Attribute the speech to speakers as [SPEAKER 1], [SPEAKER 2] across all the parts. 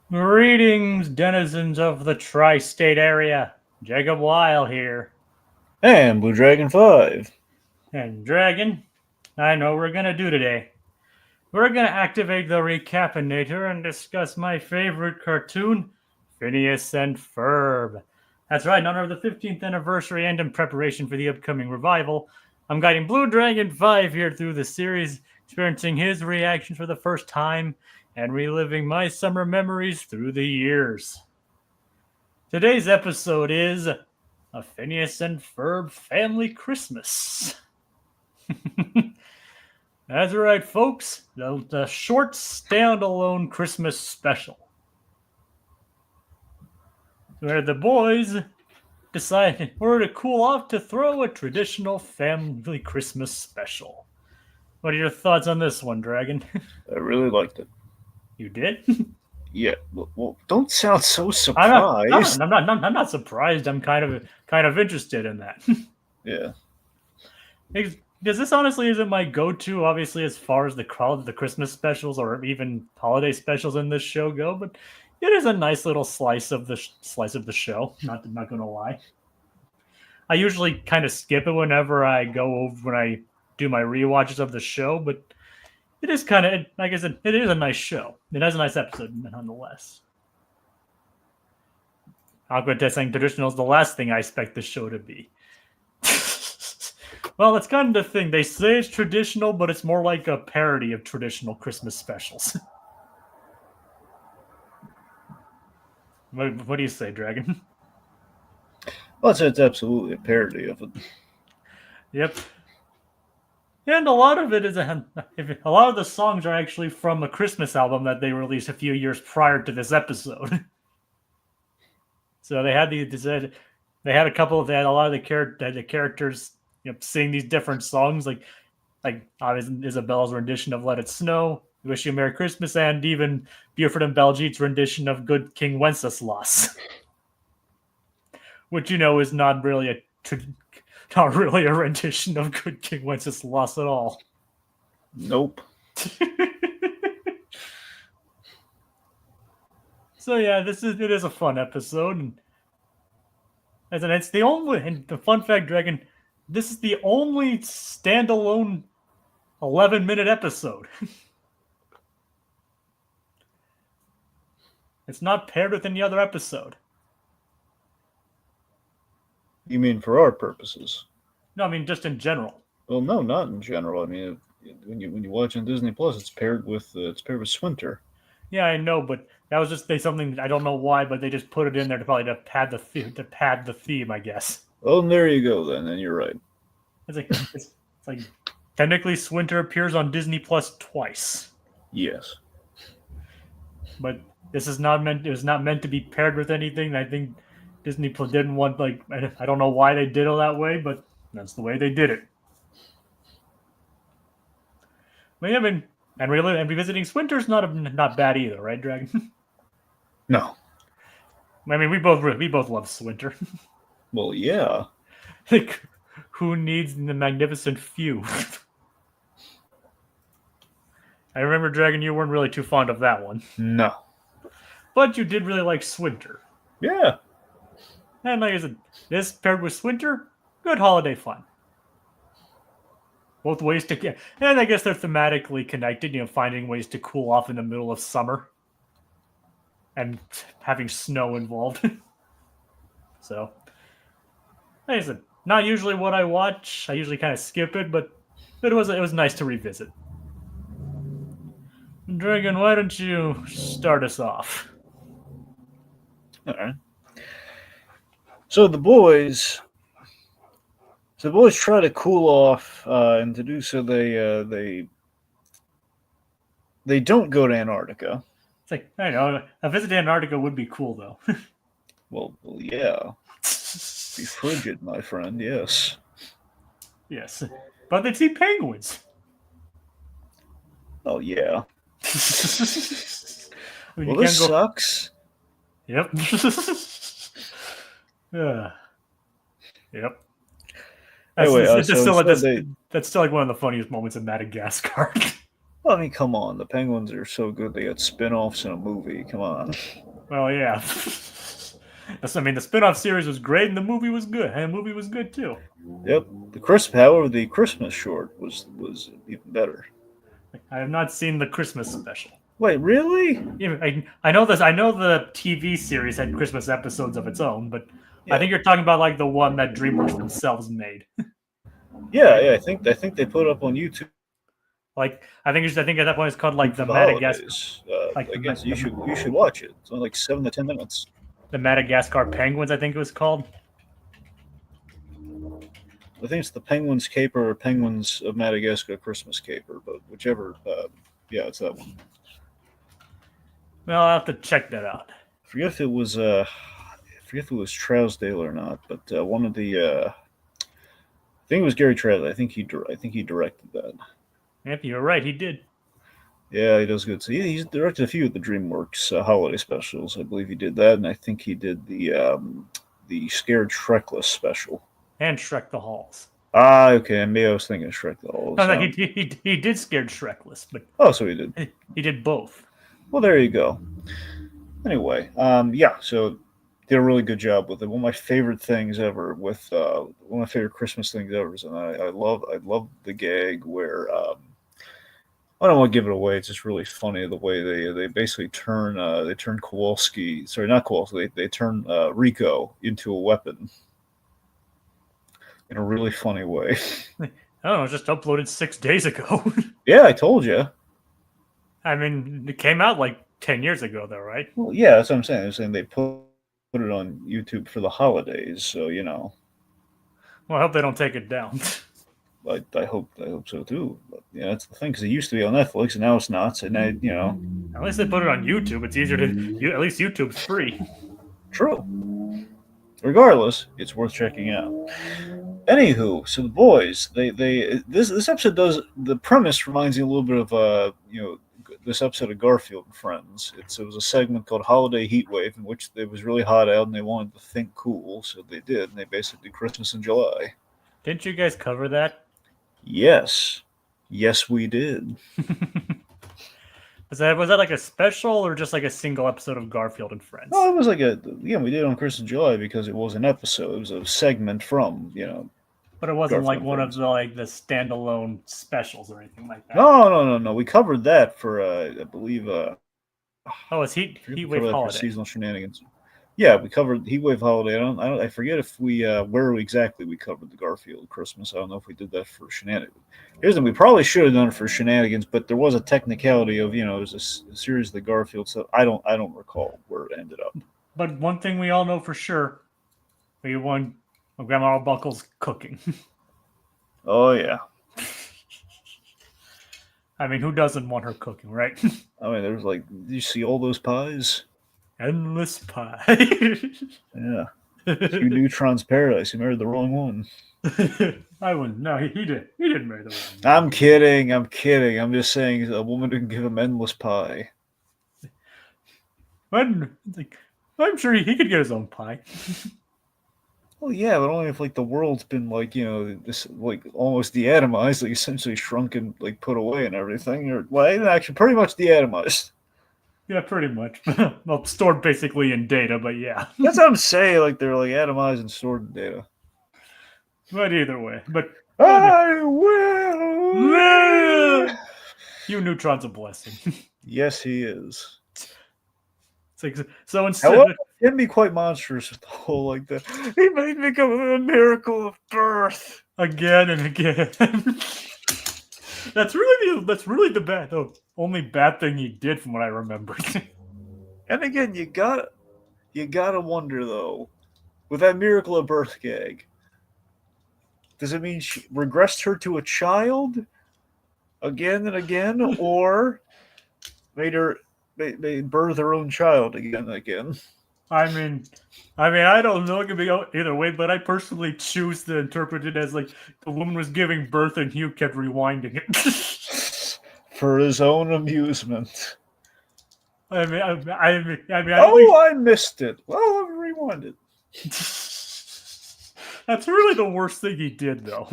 [SPEAKER 1] Greetings, denizens of the tri-state area. Jacob Weil here.
[SPEAKER 2] And Blue Dragon 5.
[SPEAKER 1] And Dragon, I know what we're going to do today. We're going to activate the Recap-inator and discuss my favorite cartoon, Phineas and Ferb. That's right, in honor of the 15th anniversary and in preparation for the upcoming revival, I'm guiding Blue Dragon 5 here through the series, experiencing his reactions for the first time and reliving my summer memories through the years. Today's episode is A Phineas and Ferb Family Christmas. That's right, folks. The short standalone Christmas special. Where the boys decide in order to cool off to throw a traditional family Christmas special. What are your thoughts on this one, Dragon?
[SPEAKER 2] I really liked it.
[SPEAKER 1] You did?
[SPEAKER 2] Yeah, well, don't sound so
[SPEAKER 1] I'm not.
[SPEAKER 2] surprised.
[SPEAKER 1] I'm not surprised. I'm kind of interested in that.
[SPEAKER 2] Yeah.
[SPEAKER 1] Because this honestly isn't my go-to, obviously, as far as the Christmas specials or even holiday specials in this show go. But it is a nice little slice of the show. Not gonna lie. I usually kind of skip it whenever I go over when I do my rewatches of the show, but it is kind of, like I said, it is a nice show. It has a nice episode nonetheless. Aqua saying traditional is the last thing I expect the show to be. Well, that's kind of the thing. They say it's traditional, but it's more like a parody of traditional Christmas specials. What do you say, Dragon?
[SPEAKER 2] Well, it's absolutely a parody of it.
[SPEAKER 1] Yep. And a lot of it is a lot of the songs are actually from a Christmas album that they released a few years prior to this episode. So they had they had a lot of the characters sing these different songs like obviously Isabella's rendition of "Let It Snow," "Wish You a Merry Christmas," and even Buford and Baljeet's rendition of "Good King Wenceslas," which is not really a rendition of "Good King Wenceslas" at all.
[SPEAKER 2] Nope.
[SPEAKER 1] So yeah, it is a fun episode, and it's the only. And the fun fact, Dragon, this is the only standalone 11-minute episode. It's not paired with any other episode.
[SPEAKER 2] You mean for our purposes?
[SPEAKER 1] No, I mean just in general.
[SPEAKER 2] Well, no, not in general. I mean, when you watch on Disney Plus, it's paired with Swinter.
[SPEAKER 1] Yeah, I know, but that was just something I don't know why, but they just put it in there to probably to pad the theme, I guess.
[SPEAKER 2] Oh, and there you go. Then you're right.
[SPEAKER 1] It's like technically Swinter appears on Disney Plus twice.
[SPEAKER 2] Yes.
[SPEAKER 1] But this is not meant. It was not meant to be paired with anything. I think Disney didn't want I don't know why they did it that way, but that's the way they did it. But yeah, I mean, and revisiting Swinter's not bad either, right, Dragon?
[SPEAKER 2] No.
[SPEAKER 1] I mean, we both love Swinter.
[SPEAKER 2] Well, yeah.
[SPEAKER 1] Like, who needs the Magnificent Few? I remember, Dragon, you weren't really too fond of that one.
[SPEAKER 2] No.
[SPEAKER 1] But you did really like Swinter.
[SPEAKER 2] Yeah.
[SPEAKER 1] And like I said, this paired with Swinter, good holiday fun. Both ways to get, and I guess they're thematically connected, finding ways to cool off in the middle of summer and having snow involved. So, like I said, not usually what I watch. I usually kind of skip it, but it was nice to revisit. Dragon, why don't you start us off?
[SPEAKER 2] All right. So the boys try to cool off, and to do so, they don't go to Antarctica.
[SPEAKER 1] It's like, I know, a visit to Antarctica would be cool, though.
[SPEAKER 2] Well, yeah. Be frigid, my friend. Yes.
[SPEAKER 1] Yes, but they'd see penguins.
[SPEAKER 2] Oh yeah.
[SPEAKER 1] I mean,
[SPEAKER 2] Well, this sucks.
[SPEAKER 1] Yep. Yeah. Yep.
[SPEAKER 2] Anyway,
[SPEAKER 1] That's still like one of the funniest moments in Madagascar.
[SPEAKER 2] Well, I mean, come on. The Penguins are so good. They got spin-offs in a movie. Come on.
[SPEAKER 1] Well, yeah. I mean, the spin-off series was great, and the movie was good. And the movie was good too.
[SPEAKER 2] Yep. However, the Christmas short was even better.
[SPEAKER 1] I have not seen the Christmas special.
[SPEAKER 2] Wait, really?
[SPEAKER 1] Yeah, I know this. I know the TV series had Christmas episodes of its own, but I
[SPEAKER 2] Yeah.
[SPEAKER 1] think you're talking about like the one that DreamWorks themselves made.
[SPEAKER 2] Yeah,
[SPEAKER 1] Right?
[SPEAKER 2] yeah. I think they put it up on YouTube
[SPEAKER 1] Like I think at that point it's called like
[SPEAKER 2] for
[SPEAKER 1] the
[SPEAKER 2] the
[SPEAKER 1] Madagascar,
[SPEAKER 2] holidays.
[SPEAKER 1] like
[SPEAKER 2] Again, so you should watch it. It's only like 7 to 10 minutes.
[SPEAKER 1] the Madagascar Penguins. I think it was called.
[SPEAKER 2] I think it's the Penguins Caper or Penguins of Madagascar Christmas Caper, but whichever. Yeah, it's that one.
[SPEAKER 1] Well, I'll have to check that out.
[SPEAKER 2] I forget if it was Trousdale or not, but one of the I think it was Gary Trousdale. I think he directed that.
[SPEAKER 1] Yep, you're right. He did.
[SPEAKER 2] Yeah, he does good. So he's directed a few of the DreamWorks holiday specials. I believe he did that, and I think he did the Scared Shrekless special.
[SPEAKER 1] And Shrek the Halls.
[SPEAKER 2] Ah, okay. Maybe I was thinking of Shrek the Halls.
[SPEAKER 1] No, he did Scared Shrekless, but
[SPEAKER 2] Oh, so he did.
[SPEAKER 1] he did both.
[SPEAKER 2] Well, there you go. Anyway, yeah. So did a really good job with it. One of my favorite things ever with one of my favorite Christmas things ever is, and I love the gag where I don't want to give it away. It's just really funny the way they basically turn Kowalski, sorry, not Kowalski, they turn Rico into a weapon in a really funny way.
[SPEAKER 1] I don't know. It just uploaded 6 days ago.
[SPEAKER 2] Yeah, I told you.
[SPEAKER 1] I mean, it came out like 10 years ago, though, right?
[SPEAKER 2] Well, yeah, that's what I'm saying. I'm saying they put it on YouTube for the holidays, so you know.
[SPEAKER 1] Well, I hope they don't take it down.
[SPEAKER 2] I hope so too. But yeah, that's the thing because it used to be on Netflix and now it's not. So now you know.
[SPEAKER 1] At least they put it on YouTube. It's easier to. At least YouTube's free.
[SPEAKER 2] True. Regardless, it's worth checking out. Anywho, so the boys, this episode does the premise reminds me a little bit of this episode of Garfield and Friends. It was a segment called Holiday Heatwave in which it was really hot out and they wanted to think cool, so they did. And they basically did Christmas in July.
[SPEAKER 1] Didn't you guys cover that?
[SPEAKER 2] Yes, we did.
[SPEAKER 1] Was that like a special or just like a single episode of Garfield and Friends?
[SPEAKER 2] No, it was like we did it on Christmas in July because it was an episode. It was a segment from
[SPEAKER 1] But it wasn't
[SPEAKER 2] Garfield
[SPEAKER 1] like one
[SPEAKER 2] Friends.
[SPEAKER 1] of the standalone specials or anything like that.
[SPEAKER 2] No. We covered that for I believe.
[SPEAKER 1] Oh, it's Heatwave
[SPEAKER 2] for
[SPEAKER 1] Holiday.
[SPEAKER 2] seasonal shenanigans. Yeah, we covered Heatwave Holiday. I forget if we where exactly we covered the Garfield Christmas. I don't know if we did that for shenanigans. Here's the we probably should have done it for shenanigans, but there was a technicality of it was a series of the Garfield stuff. I don't recall where it ended up.
[SPEAKER 1] But one thing we all know for sure, we won Grandma Arbuckle's cooking.
[SPEAKER 2] Oh yeah.
[SPEAKER 1] I mean, who doesn't want her cooking, right?
[SPEAKER 2] I mean, there's did you see all those pies?
[SPEAKER 1] Endless pie.
[SPEAKER 2] Yeah. Hugh Neutron's Paradise. You married the wrong one.
[SPEAKER 1] I wouldn't. No, he did. He didn't marry the wrong one.
[SPEAKER 2] I'm kidding. I'm just saying a woman who can give him endless pie.
[SPEAKER 1] I'm I'm sure he could get his own pie.
[SPEAKER 2] Well, yeah, but only if the world's been this almost deatomized, essentially shrunk and put away and everything, or actually pretty much deatomized.
[SPEAKER 1] Yeah, pretty much. Well, stored basically in data, but yeah.
[SPEAKER 2] That's what I'm saying. They're atomized and stored in data.
[SPEAKER 1] But either way, but
[SPEAKER 2] I will.
[SPEAKER 1] Hugh Neutron's a blessing.
[SPEAKER 2] Yes, he is.
[SPEAKER 1] It's so instead.
[SPEAKER 2] However, it can be quite monstrous with the whole that. He made me come a miracle of birth
[SPEAKER 1] Again and again. That's really the only bad thing he did from what I remember.
[SPEAKER 2] And again, you gotta wonder though, with that miracle of birth gag, does it mean she regressed her to a child again and again, or made birth her own child again and again?
[SPEAKER 1] I mean, I don't know. It could be either way, but I personally choose to interpret it as the woman was giving birth and Hugh kept rewinding it
[SPEAKER 2] for his own amusement.
[SPEAKER 1] I
[SPEAKER 2] missed it. Well, I'll rewind it.
[SPEAKER 1] That's really the worst thing he did, though.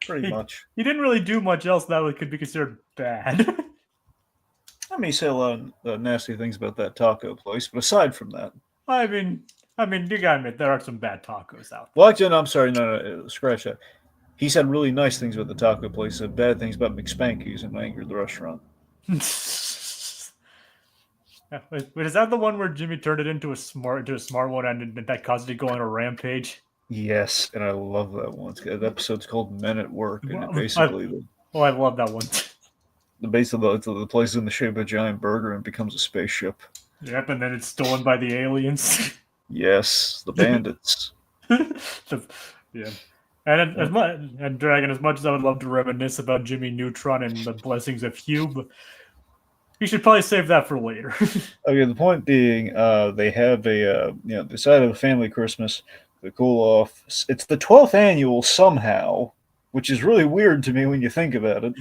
[SPEAKER 2] pretty much.
[SPEAKER 1] He didn't really do much else that could be considered bad.
[SPEAKER 2] I mean, he said a lot of nasty things about that taco place, but aside from that,
[SPEAKER 1] I mean, you gotta admit there are some bad tacos out
[SPEAKER 2] well, actually, no, I'm sorry, no, scratch that. He said really nice things about the taco place, said bad things about McSpanky's and angered the restaurant.
[SPEAKER 1] there. Wait, is that the one where Jimmy turned it into a smart one and that caused it to go on a rampage?
[SPEAKER 2] Yes, and I love that one. The episode's called Men at Work, and it
[SPEAKER 1] I
[SPEAKER 2] basically
[SPEAKER 1] love that one.
[SPEAKER 2] the base of the place is in the shape of a giant burger and becomes a spaceship.
[SPEAKER 1] Yep, and then it's stolen by the aliens.
[SPEAKER 2] Yes, the bandits.
[SPEAKER 1] Yeah. And Dragon, as much as I would love to reminisce about Jimmy Neutron and the blessings of Hube, you should probably save that for later.
[SPEAKER 2] Okay, the point being, they have they decided a family Christmas to cool off. It's the 12th annual somehow, which is really weird to me when you think about it.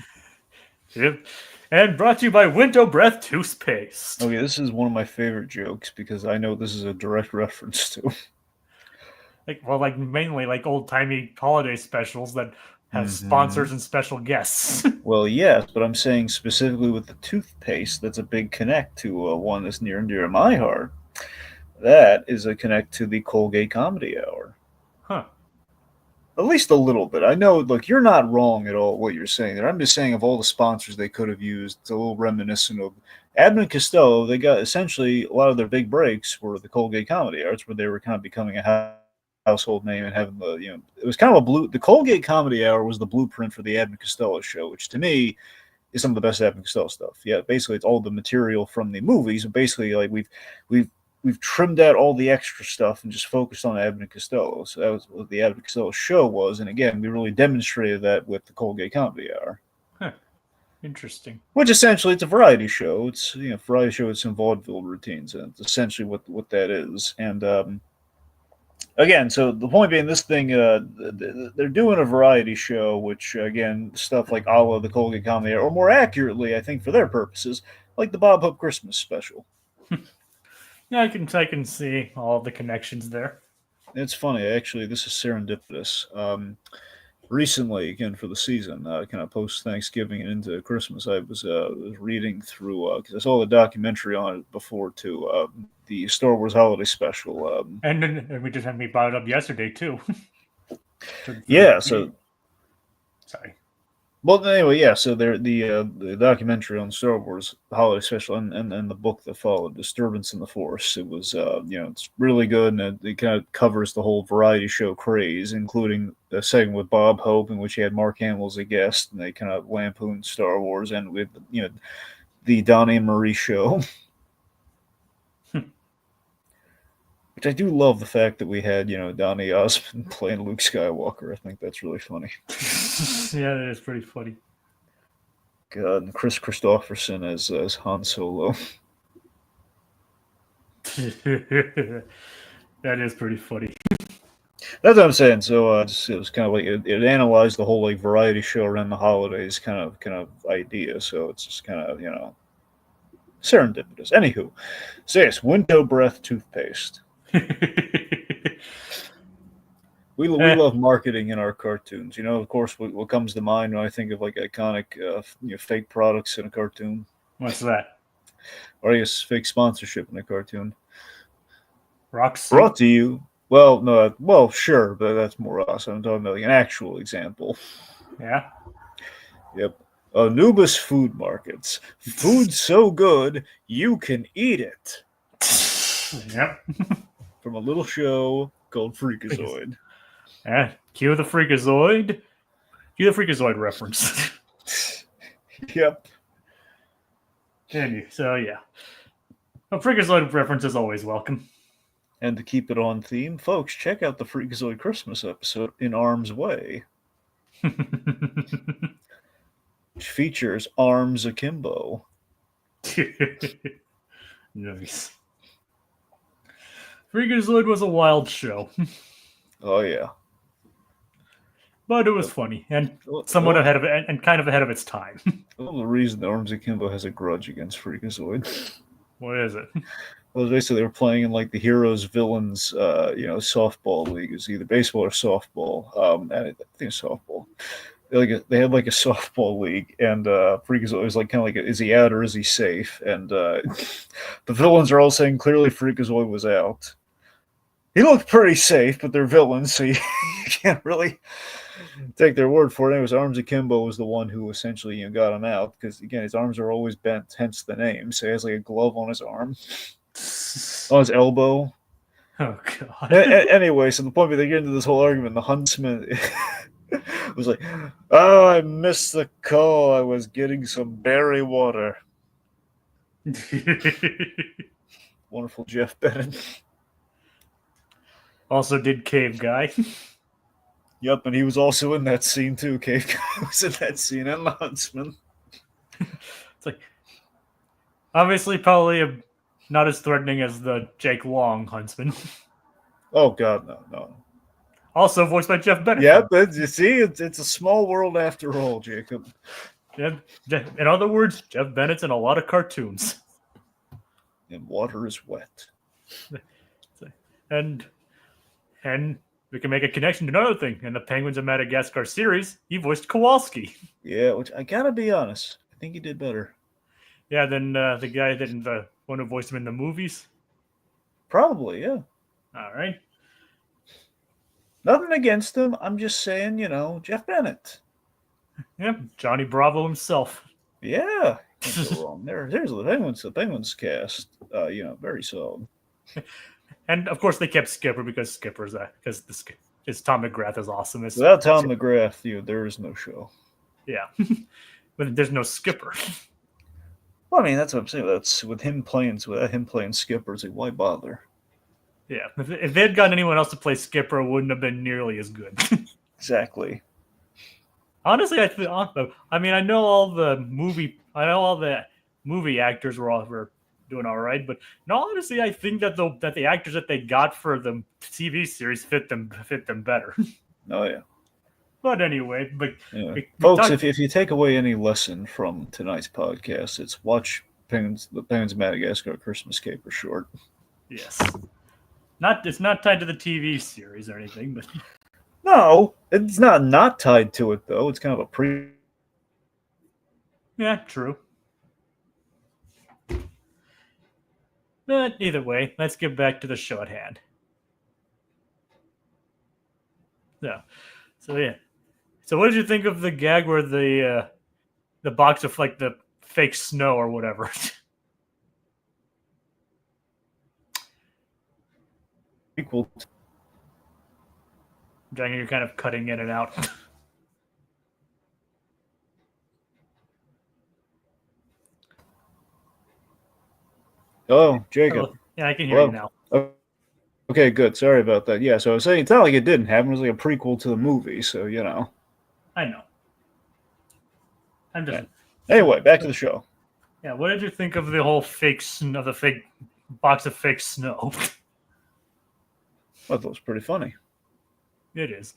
[SPEAKER 1] Yep. And brought to you by Window Breath Toothpaste.
[SPEAKER 2] Okay, this is one of my favorite jokes because I know this is a direct reference to.
[SPEAKER 1] Mainly old timey holiday specials that have sponsors and special guests.
[SPEAKER 2] Well, yes, but I'm saying specifically with the toothpaste, that's a big connect to one that's near and dear to my heart. That is a connect to the Colgate Comedy Hour.
[SPEAKER 1] Huh.
[SPEAKER 2] At least a little bit. I know, look, you're not wrong at all what you're saying there. I'm just saying of all the sponsors they could have used, it's a little reminiscent of Abbott and Costello. They got essentially a lot of their big breaks were the Colgate Comedy Hours, where they were kind of becoming a household name and having it was kind of the Colgate Comedy Hour was the blueprint for the Abbott and Costello show, which to me is some of the best Abbott and Costello stuff. Yeah, basically it's all the material from the movies, and basically like we've trimmed out all the extra stuff and just focused on Abbott and Costello. So that was what the Abbott and Costello show was, and again we really demonstrated that with the Colgate Comedy Hour.
[SPEAKER 1] Huh. Interesting.
[SPEAKER 2] Which essentially it's a variety show. It's variety show with some vaudeville routines, and it's essentially what that is. And again, so the point being, this thing, they're doing a variety show, which, again, stuff like a la the Colgate Comedy, or more accurately, I think, for their purposes, like the Bob Hope Christmas special.
[SPEAKER 1] Yeah, I can see all the connections there.
[SPEAKER 2] It's funny, actually, this is serendipitous. Recently, again, for the season, kind of post-Thanksgiving and into Christmas, I was reading through, because I saw the documentary on it before, too, the Star Wars Holiday Special.
[SPEAKER 1] And we just had me brought it up yesterday, too.
[SPEAKER 2] Yeah, so...
[SPEAKER 1] Sorry.
[SPEAKER 2] Well, anyway, yeah, so the documentary on Star Wars Holiday Special and the book that followed, Disturbance in the Force, it was, it's really good, and it kind of covers the whole variety show craze, including a segment with Bob Hope, in which he had Mark Hamill as a guest, and they kind of lampooned Star Wars, and with, the Donnie and Marie show. Which I do love the fact that we had, Donnie Osmond playing Luke Skywalker. I think that's really funny.
[SPEAKER 1] Yeah, that is pretty funny.
[SPEAKER 2] God, and Chris Christopherson as Han Solo.
[SPEAKER 1] That is pretty funny.
[SPEAKER 2] That's what I'm saying. So it was kind of like it analyzed the whole variety show around the holidays kind of idea. So it's just kind of serendipitous. Anywho, so yes, Window Breath toothpaste. We love marketing in our cartoons. Of course, what comes to mind when I think of iconic fake products in a cartoon?
[SPEAKER 1] What's that?
[SPEAKER 2] Or I guess fake sponsorship in a cartoon.
[SPEAKER 1] Roxy.
[SPEAKER 2] Brought to you. Well, no, well, sure, but that's more us. I'm talking about an actual example.
[SPEAKER 1] Yeah.
[SPEAKER 2] Yep. Anubis Food Markets. Food so good you can eat it.
[SPEAKER 1] Yep.
[SPEAKER 2] From a little show called Freakazoid.
[SPEAKER 1] Cue the Freakazoid. Cue the Freakazoid reference.
[SPEAKER 2] Yep.
[SPEAKER 1] So, yeah. A Freakazoid reference is always welcome.
[SPEAKER 2] And to keep it on theme, folks, check out the Freakazoid Christmas episode, In Arm's Way. Which features Arms Akimbo.
[SPEAKER 1] Nice. Freakazoid was a wild show.
[SPEAKER 2] Oh, yeah.
[SPEAKER 1] But it was funny and somewhat ahead of it, and kind of ahead of its time.
[SPEAKER 2] Well, the reason that Arms Akimbo has a grudge against Freakazoid.
[SPEAKER 1] What is it?
[SPEAKER 2] Well, basically they were playing in the heroes villains, softball league. It was either baseball or softball. And I think it's softball. they had like a softball league, and Freakazoid was like kind of like, is he out or is he safe? And the villains are all saying clearly Freakazoid was out. He looked pretty safe, but they're villains, so you can't really take their word for it. Anyways, Arms Akimbo was the one who essentially got him out because again his arms are always bent, hence the name. So he has like a glove on his arm, on his elbow.
[SPEAKER 1] Oh god.
[SPEAKER 2] Anyway, so the point where they get into this whole argument, the huntsman was like, "Oh, I missed the call. I was getting some berry water." Wonderful Jeff Bennett.
[SPEAKER 1] Also did Cave Guy.
[SPEAKER 2] Yep, and he was also in that scene too. Cave Guy was in that scene, and the huntsman.
[SPEAKER 1] It's like obviously probably not as threatening as the Jake Long huntsman.
[SPEAKER 2] Oh God, no.
[SPEAKER 1] Also voiced by Jeff Bennett.
[SPEAKER 2] Yeah, but you see, it's a small world after all, Jacob.
[SPEAKER 1] In other words, Jeff Bennett's in a lot of cartoons.
[SPEAKER 2] And water is wet.
[SPEAKER 1] And we can make a connection to another thing. In the Penguins of Madagascar series, he voiced Kowalski.
[SPEAKER 2] Yeah, which I gotta be honest, I think he did better.
[SPEAKER 1] Yeah, than the guy that the one who voiced him in the movies.
[SPEAKER 2] Probably, yeah.
[SPEAKER 1] All right.
[SPEAKER 2] Nothing against him. I'm just saying, Jeff Bennett.
[SPEAKER 1] Yeah, Johnny Bravo himself.
[SPEAKER 2] Yeah, can't go wrong. There's the Penguins cast. Very solid.
[SPEAKER 1] And of course, they kept Skipper because Tom McGrath is awesome.
[SPEAKER 2] Without Tom McGrath, there is no show.
[SPEAKER 1] Yeah, but there's no Skipper.
[SPEAKER 2] Well, I mean, that's what I'm saying. That's without him playing Skipper. It's like, why bother?
[SPEAKER 1] Yeah, if they had gotten anyone else to play Skipper, it wouldn't have been nearly as good.
[SPEAKER 2] Exactly.
[SPEAKER 1] Honestly, I know all the movie actors were doing all right, but no, honestly, I think that the actors that they got for the TV series fit them better.
[SPEAKER 2] Oh yeah.
[SPEAKER 1] But anyway,
[SPEAKER 2] folks, if you take away any lesson from tonight's podcast, it's watch the Penguins of Madagascar Christmas Caper short.
[SPEAKER 1] Yes. It's not tied to the TV series or anything, but
[SPEAKER 2] no, it's not tied to it though. It's kind of a pre.
[SPEAKER 1] Yeah, true. But either way, let's get back to the show at hand. So yeah. So what did you think of the gag where the box of like the fake snow or whatever?
[SPEAKER 2] Equal.
[SPEAKER 1] Dragon, you're kind of cutting in and out.
[SPEAKER 2] Oh, Jacob.
[SPEAKER 1] Oh, yeah, I can hear you now.
[SPEAKER 2] Okay, good. Sorry about that. Yeah, so I was saying it's not like it didn't happen. It was like a prequel to the movie, so
[SPEAKER 1] I know. I'm just.
[SPEAKER 2] Anyway, back to the show.
[SPEAKER 1] Yeah, what did you think of the whole fake box of fake snow?
[SPEAKER 2] I thought it was pretty funny.
[SPEAKER 1] It is.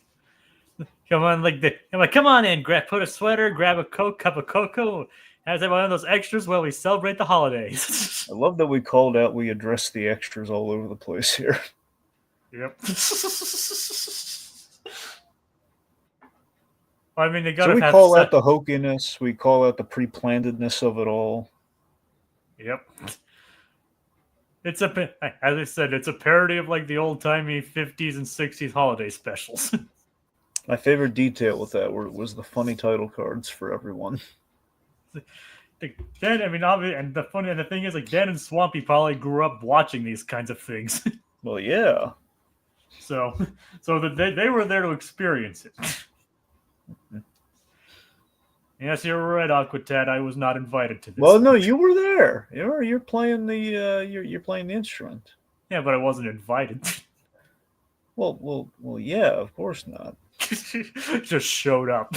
[SPEAKER 1] Come on in, put a sweater, grab a cup of cocoa, has one of those extras while we celebrate the holidays.
[SPEAKER 2] I love that we addressed the extras all over the place here.
[SPEAKER 1] Yep. I mean, they got to
[SPEAKER 2] we call out the hokiness, we call out the pre-plannedness of it all.
[SPEAKER 1] Yep. As I said, it's a parody of like the old-timey 50s and 60s holiday specials.
[SPEAKER 2] My favorite detail with that was the funny title cards for everyone.
[SPEAKER 1] Dan, I mean, obviously, and the thing is, like, Dan and Swampy probably grew up watching these kinds of things.
[SPEAKER 2] Well, yeah.
[SPEAKER 1] So that they were there to experience it. Mm-hmm. Yes, you're right, Aquatad. I was not invited to this.
[SPEAKER 2] Well, no, you were there. You're playing you're playing the instrument.
[SPEAKER 1] Yeah, but I wasn't invited.
[SPEAKER 2] Well, yeah, of course not.
[SPEAKER 1] Just showed up.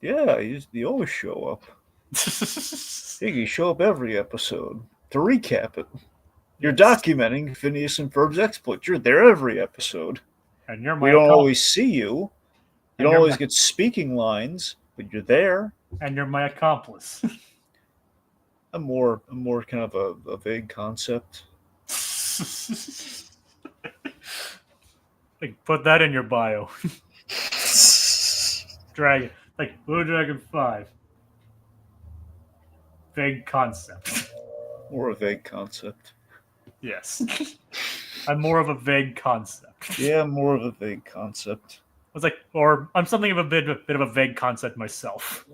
[SPEAKER 2] Yeah, you always show up. You show up every episode to recap it. You're documenting Phineas and Ferb's exploits. You're there every episode.
[SPEAKER 1] And you're
[SPEAKER 2] we don't always see you. You don't always get speaking lines, but you're there.
[SPEAKER 1] And you're my accomplice.
[SPEAKER 2] A more kind of a vague concept.
[SPEAKER 1] Like, put that in your bio. Dragon. Like Blue Dragon 5. Vague concept.
[SPEAKER 2] More a vague concept.
[SPEAKER 1] Yes. I'm more of a vague concept.
[SPEAKER 2] Yeah, more of a vague concept.
[SPEAKER 1] I was like, or I'm something of a bit of a vague concept myself.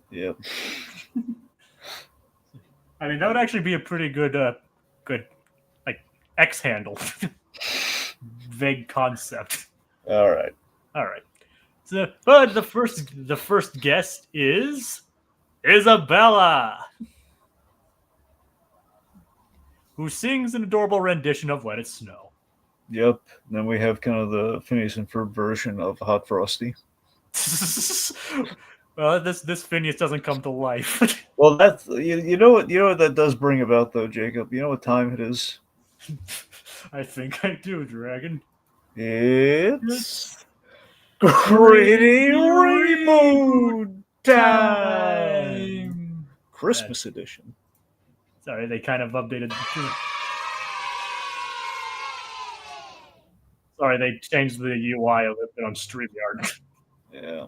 [SPEAKER 2] Yep.
[SPEAKER 1] I mean, that would actually be a pretty good, good, like X handle. Vague concept.
[SPEAKER 2] All right.
[SPEAKER 1] All right. So, but the first guest is Isabella, who sings an adorable rendition of "Let It Snow."
[SPEAKER 2] Yep. Then we have kind of the Phineas and Ferb version of Hot Frosty.
[SPEAKER 1] Well, this Phineas doesn't come to life.
[SPEAKER 2] Well, that's you know what that does bring about though, Jacob. You know what time it is?
[SPEAKER 1] I think I do, Dragon.
[SPEAKER 2] It's Gritty Reboot time. Christmas edition.
[SPEAKER 1] Sorry, they kind of updated. Sorry, they changed the UI a little bit on StreamYard.
[SPEAKER 2] Yeah.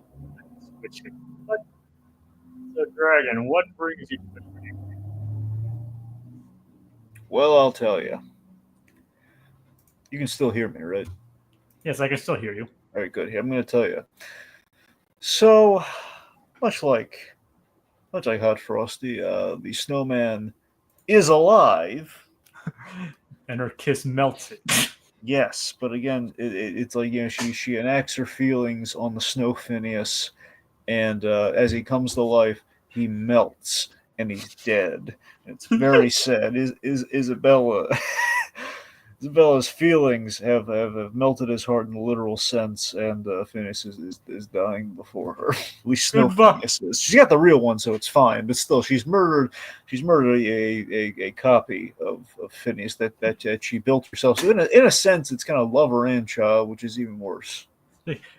[SPEAKER 1] But, so, Dragon, what brings you to the
[SPEAKER 2] Well, I'll tell you. You can still hear me, right?
[SPEAKER 1] Yes, I can still hear you.
[SPEAKER 2] All right, good. I'm going to tell you. So, much like Hot Frosty, the snowman is alive.
[SPEAKER 1] And her kiss melts it.
[SPEAKER 2] Yes, but again, it's like she enacts her feelings on the Snow Phineas, and as he comes to life, he melts and he's dead. It's very sad. Isabella Isabella's feelings have melted his heart in the literal sense, and Phineas is dying before her. At least Snow Phineas is. She's got the real one, so it's fine. But still, she's murdered a copy of Phineas that she built herself. So in a sense, it's kind of lover and child, which is even worse.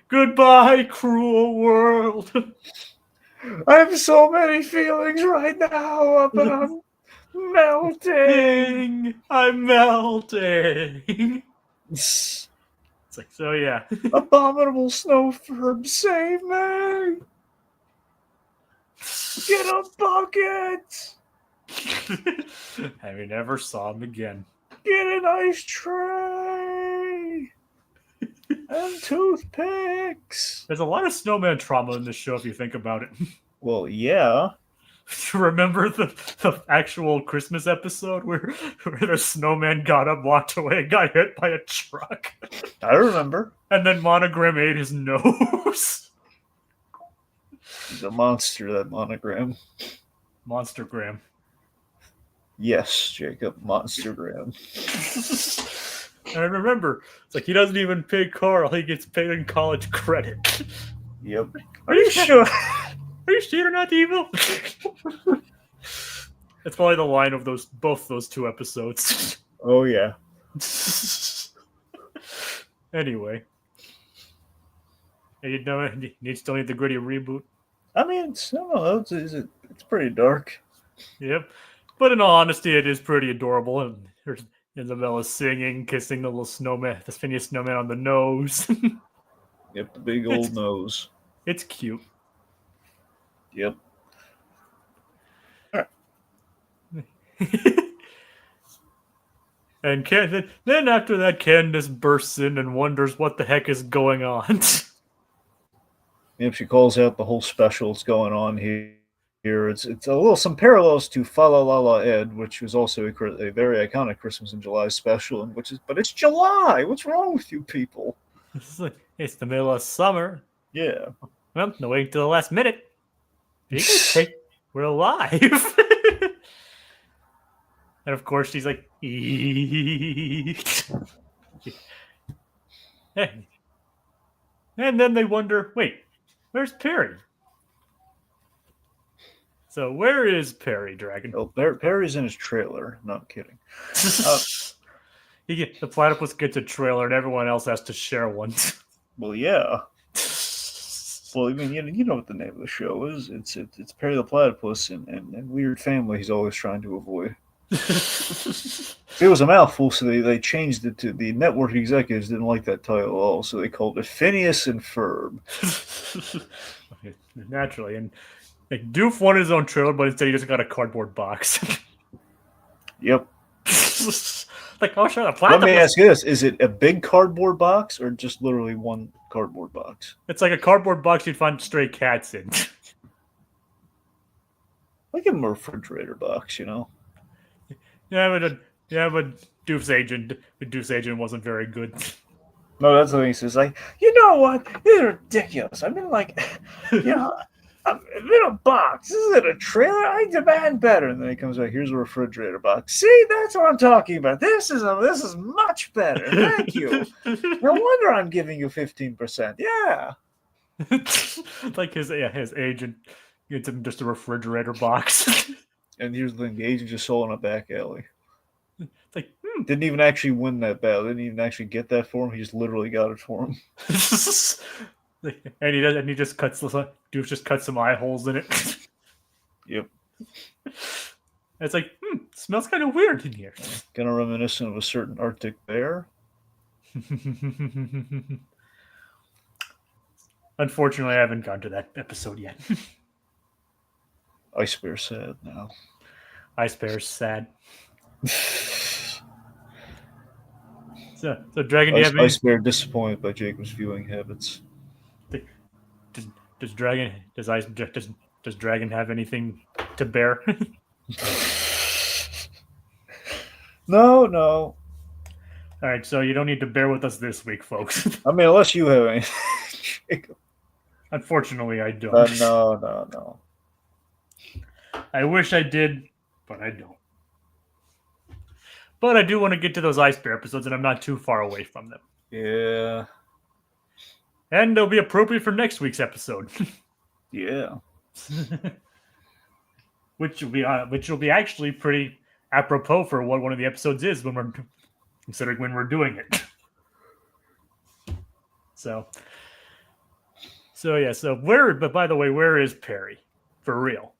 [SPEAKER 1] Goodbye, cruel world.
[SPEAKER 2] I have so many feelings right now, but I'm melting.
[SPEAKER 1] I'm melting. It's like, so yeah.
[SPEAKER 2] Abominable Snow Ferb, save me! Get a bucket!
[SPEAKER 1] And we never saw him again.
[SPEAKER 2] Get an ice tray! And toothpicks!
[SPEAKER 1] There's a lot of snowman trauma in this show if you think about it.
[SPEAKER 2] Well, yeah.
[SPEAKER 1] Remember the actual Christmas episode where the snowman got up, walked away, and got hit by a truck?
[SPEAKER 2] I remember.
[SPEAKER 1] And then Monogram ate his nose.
[SPEAKER 2] He's a monster, that Monogram.
[SPEAKER 1] Monstergram.
[SPEAKER 2] Yes, Jacob, Monstergram.
[SPEAKER 1] And I remember, it's like he doesn't even pay Carl, he gets paid in college credit.
[SPEAKER 2] Yep. Are you sure?
[SPEAKER 1] Are you sure you're not evil? That's probably the line of both those two episodes.
[SPEAKER 2] Oh, yeah.
[SPEAKER 1] Anyway. You know, you still need the gritty reboot.
[SPEAKER 2] I mean, it's pretty dark.
[SPEAKER 1] Yep. But in all honesty, it is pretty adorable. And there's Isabella singing, kissing the little snowman, the Phineas snowman on the nose.
[SPEAKER 2] Yep, the big old nose.
[SPEAKER 1] It's cute.
[SPEAKER 2] Yep.
[SPEAKER 1] And then after that, Candace bursts in and wonders what the heck is going on.
[SPEAKER 2] Yep, she calls out the whole special that's going on here. It's a little some parallels to Fa La La La Ed, which was also a very iconic Christmas in July special, and but it's July. What's wrong with you people?
[SPEAKER 1] It's the middle of summer.
[SPEAKER 2] Yeah.
[SPEAKER 1] Well, no waiting till the last minute. We're alive. And of course, she's like, and then they wonder, wait, where's Perry? So where is Perry, Dragon?
[SPEAKER 2] Oh, Perry's in his trailer. No, I'm kidding.
[SPEAKER 1] The platypus gets a trailer, and everyone else has to share one.
[SPEAKER 2] Well, yeah. Well, I mean, you know what the name of the show is. It's Perry the Platypus and weird family he's always trying to avoid. It was a mouthful, so they changed it to the network executives didn't like that title at all, so they called it Phineas and Ferb.
[SPEAKER 1] Naturally, and like, Doof wanted his own trailer, but instead he just got a cardboard box.
[SPEAKER 2] Yep.
[SPEAKER 1] Like, oh sure, the
[SPEAKER 2] Let
[SPEAKER 1] platinum.
[SPEAKER 2] me ask you this: is it a big cardboard box or just literally one cardboard box?
[SPEAKER 1] It's like a cardboard box you'd find stray cats in.
[SPEAKER 2] I give him a refrigerator box, you know.
[SPEAKER 1] But Doof's agent wasn't very good.
[SPEAKER 2] No, that's the thing. He says, like, you know what? This is ridiculous. I mean, like, you know, I'm in a box. This isn't a trailer. I demand better. And then he comes back. Here's a refrigerator box. See, that's what I'm talking about. This is much better. Thank you. No wonder I'm giving you 15%. Yeah.
[SPEAKER 1] Like his agent gets him just a refrigerator box.
[SPEAKER 2] And here's the thing: the agent just sold in a back alley.
[SPEAKER 1] It's like,
[SPEAKER 2] Didn't even actually win that battle. Didn't even actually get that for him. He just literally got it for him.
[SPEAKER 1] and he just cuts Doof just cuts some eye holes in it.
[SPEAKER 2] Yep.
[SPEAKER 1] It's like, smells kind of weird in here.
[SPEAKER 2] Kind of reminiscent of a certain Arctic bear.
[SPEAKER 1] Unfortunately, I haven't gone to that episode yet.
[SPEAKER 2] Ice bear sad now.
[SPEAKER 1] Ice Bear's sad. So Dragon, do you have any?
[SPEAKER 2] Ice bear disappointed by Jacob's viewing habits.
[SPEAKER 1] Does Dragon have anything to bear?
[SPEAKER 2] No.
[SPEAKER 1] All right, so you don't need to bear with us this week, folks.
[SPEAKER 2] I mean, unless you have anything. Jacob.
[SPEAKER 1] Unfortunately, I don't.
[SPEAKER 2] No.
[SPEAKER 1] I wish I did, but I don't. But I do want to get to those Ice Bear episodes, and I'm not too far away from them.
[SPEAKER 2] Yeah.
[SPEAKER 1] And they'll be appropriate for next week's episode.
[SPEAKER 2] Yeah.
[SPEAKER 1] which will be actually pretty apropos for what one of the episodes is when we're doing it. So but by the way, where is Perry? For real.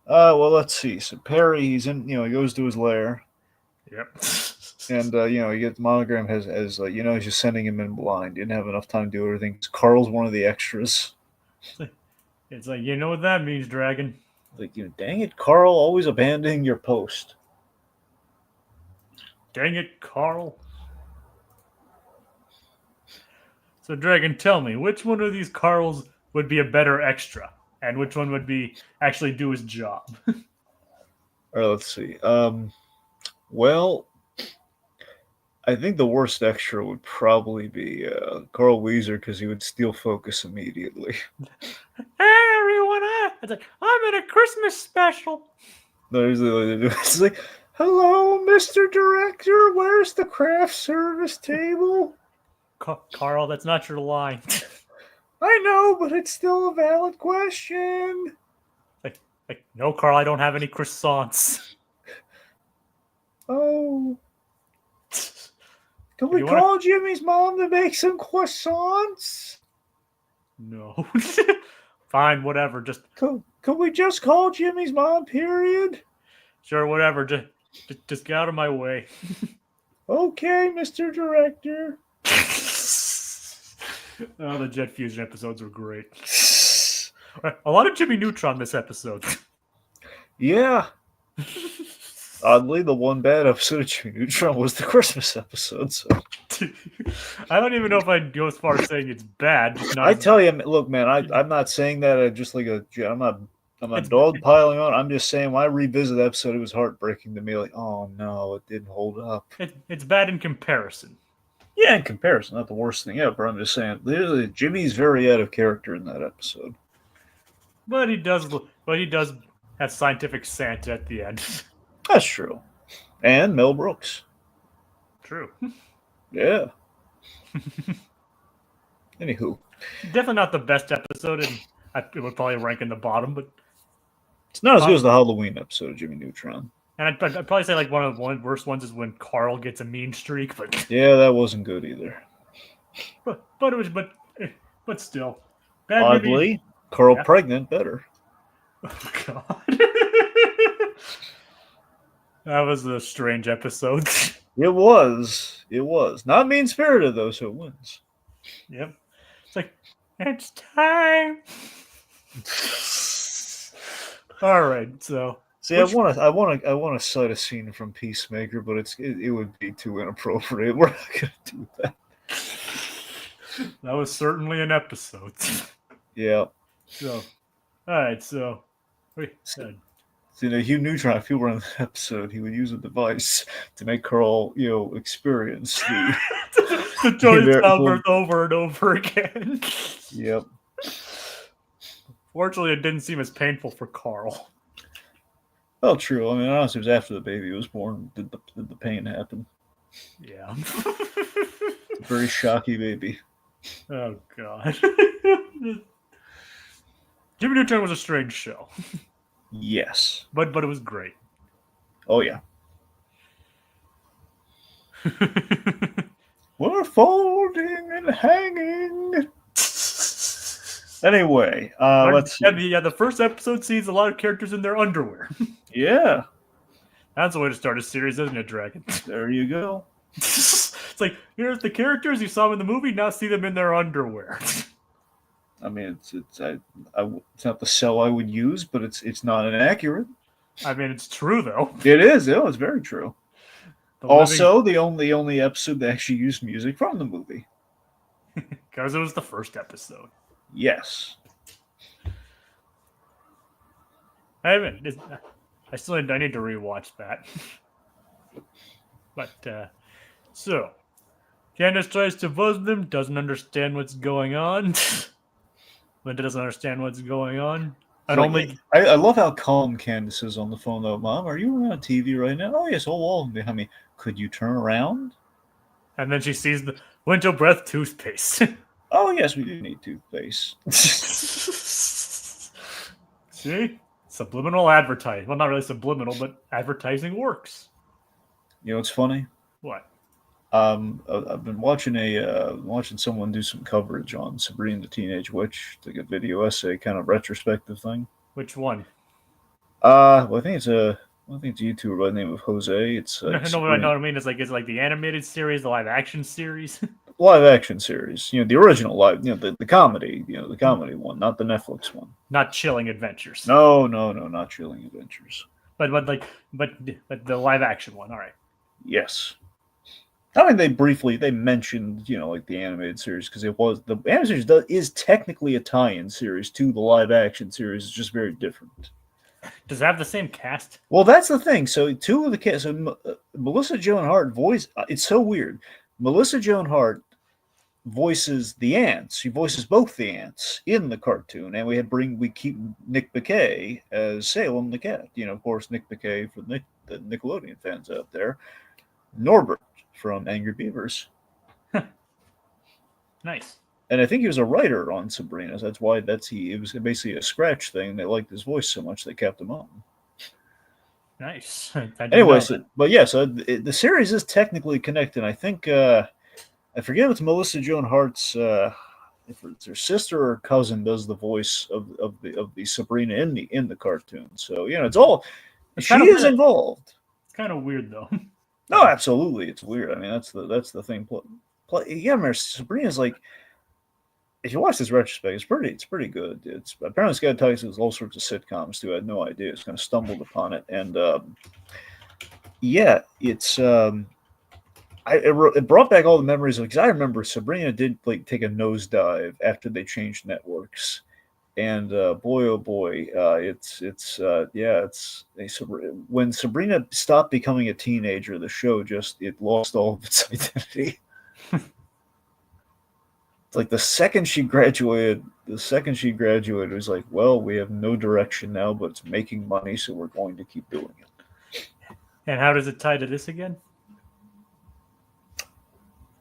[SPEAKER 2] Well, let's see. So Perry, he's in. He goes to his lair.
[SPEAKER 1] Yep.
[SPEAKER 2] And he gets Monogram has he's just sending him in blind. Didn't have enough time to do everything. Carl's one of the extras.
[SPEAKER 1] It's like, you know what that means, Dragon.
[SPEAKER 2] Like, dang it, Carl, always abandoning your post.
[SPEAKER 1] Dang it, Carl. So, Dragon, tell me, which one of these Carls would be a better extra? And which one would be actually do his job?
[SPEAKER 2] All right, let's see. Well, I think the worst extra would probably be Carl Weezer because he would steal focus immediately.
[SPEAKER 1] Hey, everyone! I'm in a Christmas special.
[SPEAKER 2] No, it's like, hello, Mr. Director, where's the craft service table?
[SPEAKER 1] Carl, that's not your line.
[SPEAKER 2] I know, but it's still a valid question.
[SPEAKER 1] Like, no, Carl, I don't have any croissants.
[SPEAKER 2] Oh. Can we call Jimmy's mom to make some croissants?
[SPEAKER 1] No. Fine, whatever. Just
[SPEAKER 2] Can we just call Jimmy's mom, period?
[SPEAKER 1] Sure, whatever. Just get out of my way.
[SPEAKER 2] Okay, Mr. Director.
[SPEAKER 1] Oh, the Jet Fusion episodes were great. A lot of Jimmy Neutron this episode.
[SPEAKER 2] Yeah. Oddly, the one bad episode of Jimmy Neutron was the Christmas episode. So
[SPEAKER 1] I don't even know if I'd go as far as saying it's bad.
[SPEAKER 2] I tell you, look, man, I'm not saying that just like I'm not dog piling on. I'm just saying when I revisit the episode, it was heartbreaking to me. Like, oh no, it didn't hold up.
[SPEAKER 1] It's bad in comparison.
[SPEAKER 2] Yeah, in comparison, not the worst thing ever. I'm just saying, Jimmy's very out of character in that episode.
[SPEAKER 1] But he does have scientific Santa at the end.
[SPEAKER 2] That's true. And Mel Brooks.
[SPEAKER 1] True.
[SPEAKER 2] Yeah. Anywho.
[SPEAKER 1] Definitely not the best episode, and it would probably rank in the bottom, but
[SPEAKER 2] it's not as good as the Halloween episode of Jimmy Neutron.
[SPEAKER 1] And I'd probably say like one of the worst ones is when Carl gets a mean streak, but
[SPEAKER 2] yeah, that wasn't good either.
[SPEAKER 1] But still,
[SPEAKER 2] bad oddly, movie. Carl pregnant better.
[SPEAKER 1] Oh God. That was a strange episode.
[SPEAKER 2] It was. It was. Not mean spirited though, so it wins.
[SPEAKER 1] Yep. It's like, it's time. All right, so
[SPEAKER 2] See, I want to cite a scene from Peacemaker, but it would be too inappropriate. We're not gonna do that.
[SPEAKER 1] that was certainly an episode.
[SPEAKER 2] Yeah.
[SPEAKER 1] So, all right, so wait,
[SPEAKER 2] See, Hugh Neutron, if he were on the episode, he would use a device to make Carl, experience
[SPEAKER 1] the Johnny Albert over and over again.
[SPEAKER 2] Yep.
[SPEAKER 1] Fortunately, it didn't seem as painful for Carl.
[SPEAKER 2] Well, true. I mean, honestly, it was after the baby was born did the pain happen.
[SPEAKER 1] Yeah.
[SPEAKER 2] Very shocky baby.
[SPEAKER 1] Oh God. Jimmy Neutron was a strange show.
[SPEAKER 2] Yes.
[SPEAKER 1] But it was great.
[SPEAKER 2] Oh yeah. We're folding and hanging. Anyway, let's see.
[SPEAKER 1] Yeah, the first episode sees a lot of characters in their underwear.
[SPEAKER 2] Yeah.
[SPEAKER 1] That's the way to start a series, isn't it, Dragon?
[SPEAKER 2] There you go.
[SPEAKER 1] It's like, here's the characters you saw in the movie, now see them in their underwear.
[SPEAKER 2] I mean, it's not the sell I would use, but it's not inaccurate.
[SPEAKER 1] I mean, it's true though.
[SPEAKER 2] It is. It's very true. Also, the only episode that actually used music from the movie.
[SPEAKER 1] Because it was the first episode.
[SPEAKER 2] Yes.
[SPEAKER 1] I need to rewatch that. But so Candace tries to buzz them, doesn't understand what's going on. Linda doesn't understand what's going on.
[SPEAKER 2] I love how calm Candace is on the phone though. Mom, are you on TV right now? Oh yes, whole wall behind me. Could you turn around?
[SPEAKER 1] And then she sees the Winter Breath toothpaste.
[SPEAKER 2] Oh yes, we do need toothpaste.
[SPEAKER 1] See? Subliminal advertising. Well, not really subliminal, but advertising works.
[SPEAKER 2] You know what's funny?
[SPEAKER 1] What?
[SPEAKER 2] I've been watching someone do some coverage on Sabrina the Teenage Witch, like a video essay kind of retrospective thing.
[SPEAKER 1] Which one?
[SPEAKER 2] Well, I think it's a YouTuber by the name of Jose. It's
[SPEAKER 1] no, I know what I mean. It's like the animated series, the live action series.
[SPEAKER 2] Live action series, the original live, the comedy, the comedy one, not the Netflix one.
[SPEAKER 1] Not Chilling Adventures.
[SPEAKER 2] No, not Chilling Adventures.
[SPEAKER 1] But the live action one. All right.
[SPEAKER 2] Yes. I mean, they mentioned, like the animated series because the animated series is technically a tie-in series to the live action series. It's just very different.
[SPEAKER 1] Does it have the same cast?
[SPEAKER 2] Well, that's the thing. So two of the cast. So Melissa Joan Hart voice. It's so weird. Melissa Joan Hart voices the ants. She voices both the ants in the cartoon, and we keep Nick Bakay as Salem the cat. Of course, Nick Bakay for the Nickelodeon fans out there. Norbert from Angry Beavers.
[SPEAKER 1] Nice.
[SPEAKER 2] And I think he was a writer on Sabrina. So that's why it was basically a scratch thing. They liked his voice so much they kept him on.
[SPEAKER 1] Nice.
[SPEAKER 2] Anyway, the series is technically connected. I think I forget if it's Melissa Joan Hart's if it's her sister or cousin does the voice of the Sabrina in the cartoon. So it's all she is involved.
[SPEAKER 1] It's kind of weird though.
[SPEAKER 2] No, absolutely, it's weird. I mean, that's the thing. Yeah, remember Sabrina's like. If you watch this retrospect, it's pretty good. It's apparently it's got ties to all sorts of sitcoms too. I had no idea. It's kind of stumbled upon it, and it's it brought back all the memories because I remember Sabrina did take a nosedive after they changed networks, and boy oh boy, when Sabrina stopped becoming a teenager, the show it lost all of its identity. Like the second she graduated, it was like, well, we have no direction now, but it's making money, so we're going to keep doing it.
[SPEAKER 1] And how does it tie to this again?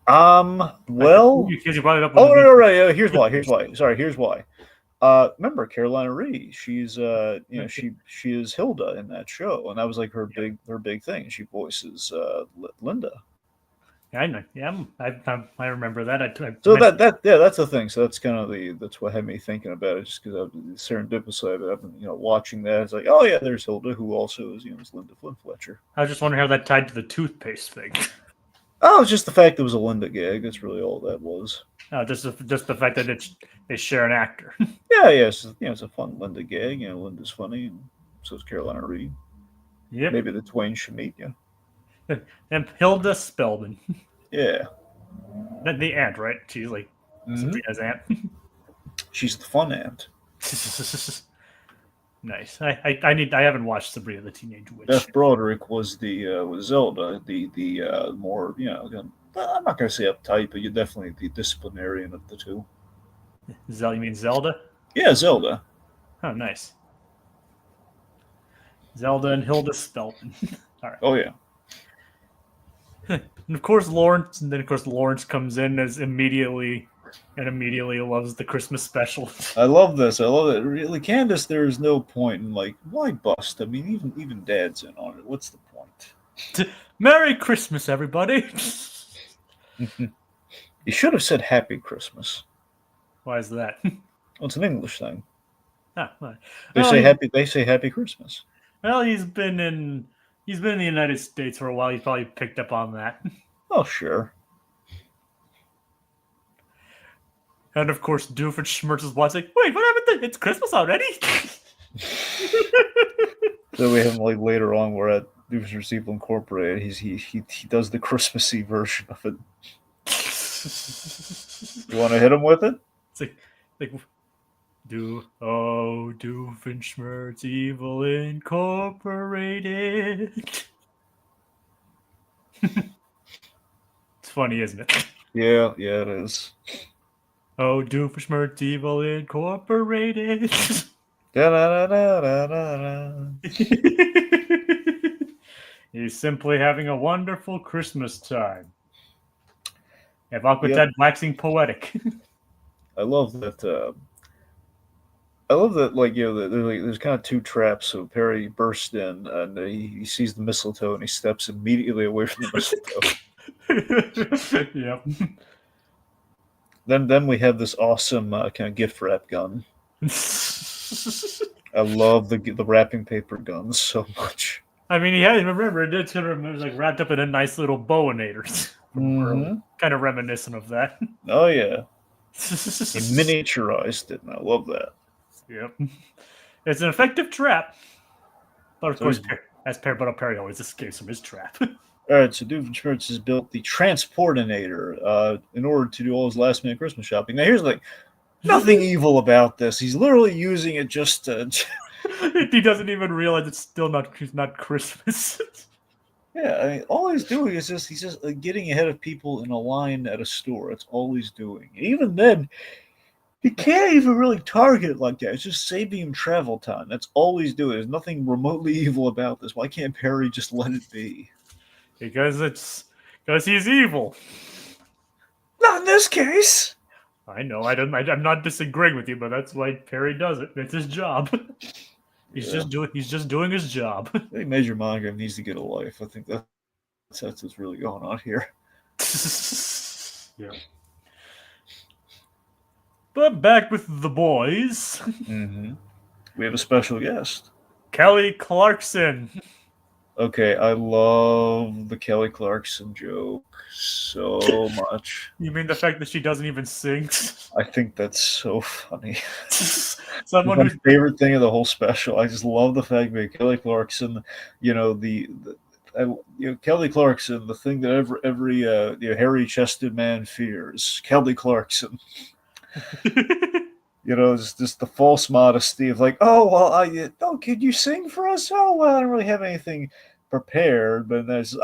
[SPEAKER 2] Well,
[SPEAKER 1] because you brought it up.
[SPEAKER 2] Oh no, right. Here's why. Sorry, here's why. Remember Carolina Ree? She's she is Hilda in that show, and that was like her big thing. She voices Linda.
[SPEAKER 1] I know. Yeah, I remember that.
[SPEAKER 2] So that's the thing. So that's kind of that's what had me thinking about it, just because I've serendipitously I've been watching that. It's like, oh yeah, there's Hilda, who also is Linda Flynn Fletcher.
[SPEAKER 1] I was just wondering how that tied to the toothpaste thing.
[SPEAKER 2] Oh, it's just the fact it was a Linda gag. That's really all that was.
[SPEAKER 1] Just the fact that they share an actor.
[SPEAKER 2] Yeah, yes, it's a fun Linda gag. Linda's funny, and so is Carolina Reed.
[SPEAKER 1] Yep.
[SPEAKER 2] Maybe the twain should meet. Yeah.
[SPEAKER 1] And Hilda Spellman.
[SPEAKER 2] Yeah.
[SPEAKER 1] The aunt, right? She's like
[SPEAKER 2] Mm-hmm.
[SPEAKER 1] Sabrina's aunt.
[SPEAKER 2] She's the fun aunt.
[SPEAKER 1] Nice. I haven't watched Sabrina the Teenage Witch.
[SPEAKER 2] Beth Broderick was was Zelda, the more I'm not going to say uptight, but you're definitely the disciplinarian of the two.
[SPEAKER 1] You mean Zelda?
[SPEAKER 2] Yeah, Zelda.
[SPEAKER 1] Oh, nice. Zelda and Hilda Spellman. All right.
[SPEAKER 2] Oh yeah.
[SPEAKER 1] And of course Lawrence, and then of course Lawrence comes in as immediately loves the Christmas special.
[SPEAKER 2] I love this. I love it. Really, Candace, there is no point in why bust? I mean, even Dad's in on it. What's the point?
[SPEAKER 1] Merry Christmas, everybody.
[SPEAKER 2] You should have said Happy Christmas.
[SPEAKER 1] Why is that?
[SPEAKER 2] Well, it's an English thing.
[SPEAKER 1] Well,
[SPEAKER 2] They say Happy Christmas.
[SPEAKER 1] Well, he's been in the United States for a while. He's probably picked up on that.
[SPEAKER 2] Oh sure.
[SPEAKER 1] And of course, Doofenshmirtz is watching. Wait, what happened? It's Christmas already.
[SPEAKER 2] So we have later on where at Doofenshmirtz Evil Incorporated, he does the Christmassy version of it. You want to hit him with it?
[SPEAKER 1] It's like Doofenshmirtz Evil Incorporated. It's funny, isn't it?
[SPEAKER 2] Yeah, it is.
[SPEAKER 1] Oh, Doofenshmirtz Evil Incorporated. He's simply having a wonderful Christmas time. If Uncle Ted waxing poetic.
[SPEAKER 2] I love that. There's kind of two traps. So Perry bursts in and he sees the mistletoe and he steps immediately away from the mistletoe.
[SPEAKER 1] Yep.
[SPEAKER 2] Then we have this awesome kind of gift wrap gun. I love the wrapping paper guns so much.
[SPEAKER 1] I mean, remember, it was like wrapped up in a nice little bow-inator.
[SPEAKER 2] Mm-hmm.
[SPEAKER 1] Kind of reminiscent of that.
[SPEAKER 2] Oh, yeah. He miniaturized it, and I love that.
[SPEAKER 1] Yep. It's an effective trap. But of course, Perry always escapes from his trap.
[SPEAKER 2] All right, so Doofenshmirtz has built the Transport-inator in order to do all his last-minute Christmas shopping. Now, here's nothing evil about this. He's literally using it just to...
[SPEAKER 1] He doesn't even realize it's still not Christmas.
[SPEAKER 2] Yeah, I mean, all he's doing is he's just getting ahead of people in a line at a store. That's all he's doing. Even then, he can't even really target it like that. It's just saving him travel time. That's all he's doing. There's nothing remotely evil about this. Why can't Perry just let it be?
[SPEAKER 1] Because he's evil.
[SPEAKER 2] Not in this case.
[SPEAKER 1] I know. I'm not disagreeing with you, but that's why Perry does it. It's his job. He's just doing his job.
[SPEAKER 2] I think Major Monaghan needs to get a life. I think that's what's really going on here.
[SPEAKER 1] Yeah. But back with the boys.
[SPEAKER 2] Mm-hmm. We have a special guest.
[SPEAKER 1] Kelly Clarkson.
[SPEAKER 2] Okay, I love the Kelly Clarkson joke so much.
[SPEAKER 1] You mean the fact that she doesn't even sing?
[SPEAKER 2] I think that's so funny.
[SPEAKER 1] Someone
[SPEAKER 2] my favorite thing of the whole special. I just love the fact that Kelly Clarkson, Kelly Clarkson, the thing that every hairy-chested man fears. Kelly Clarkson. It's just the false modesty of could you sing for us? Oh, well, I don't really have anything prepared, but there's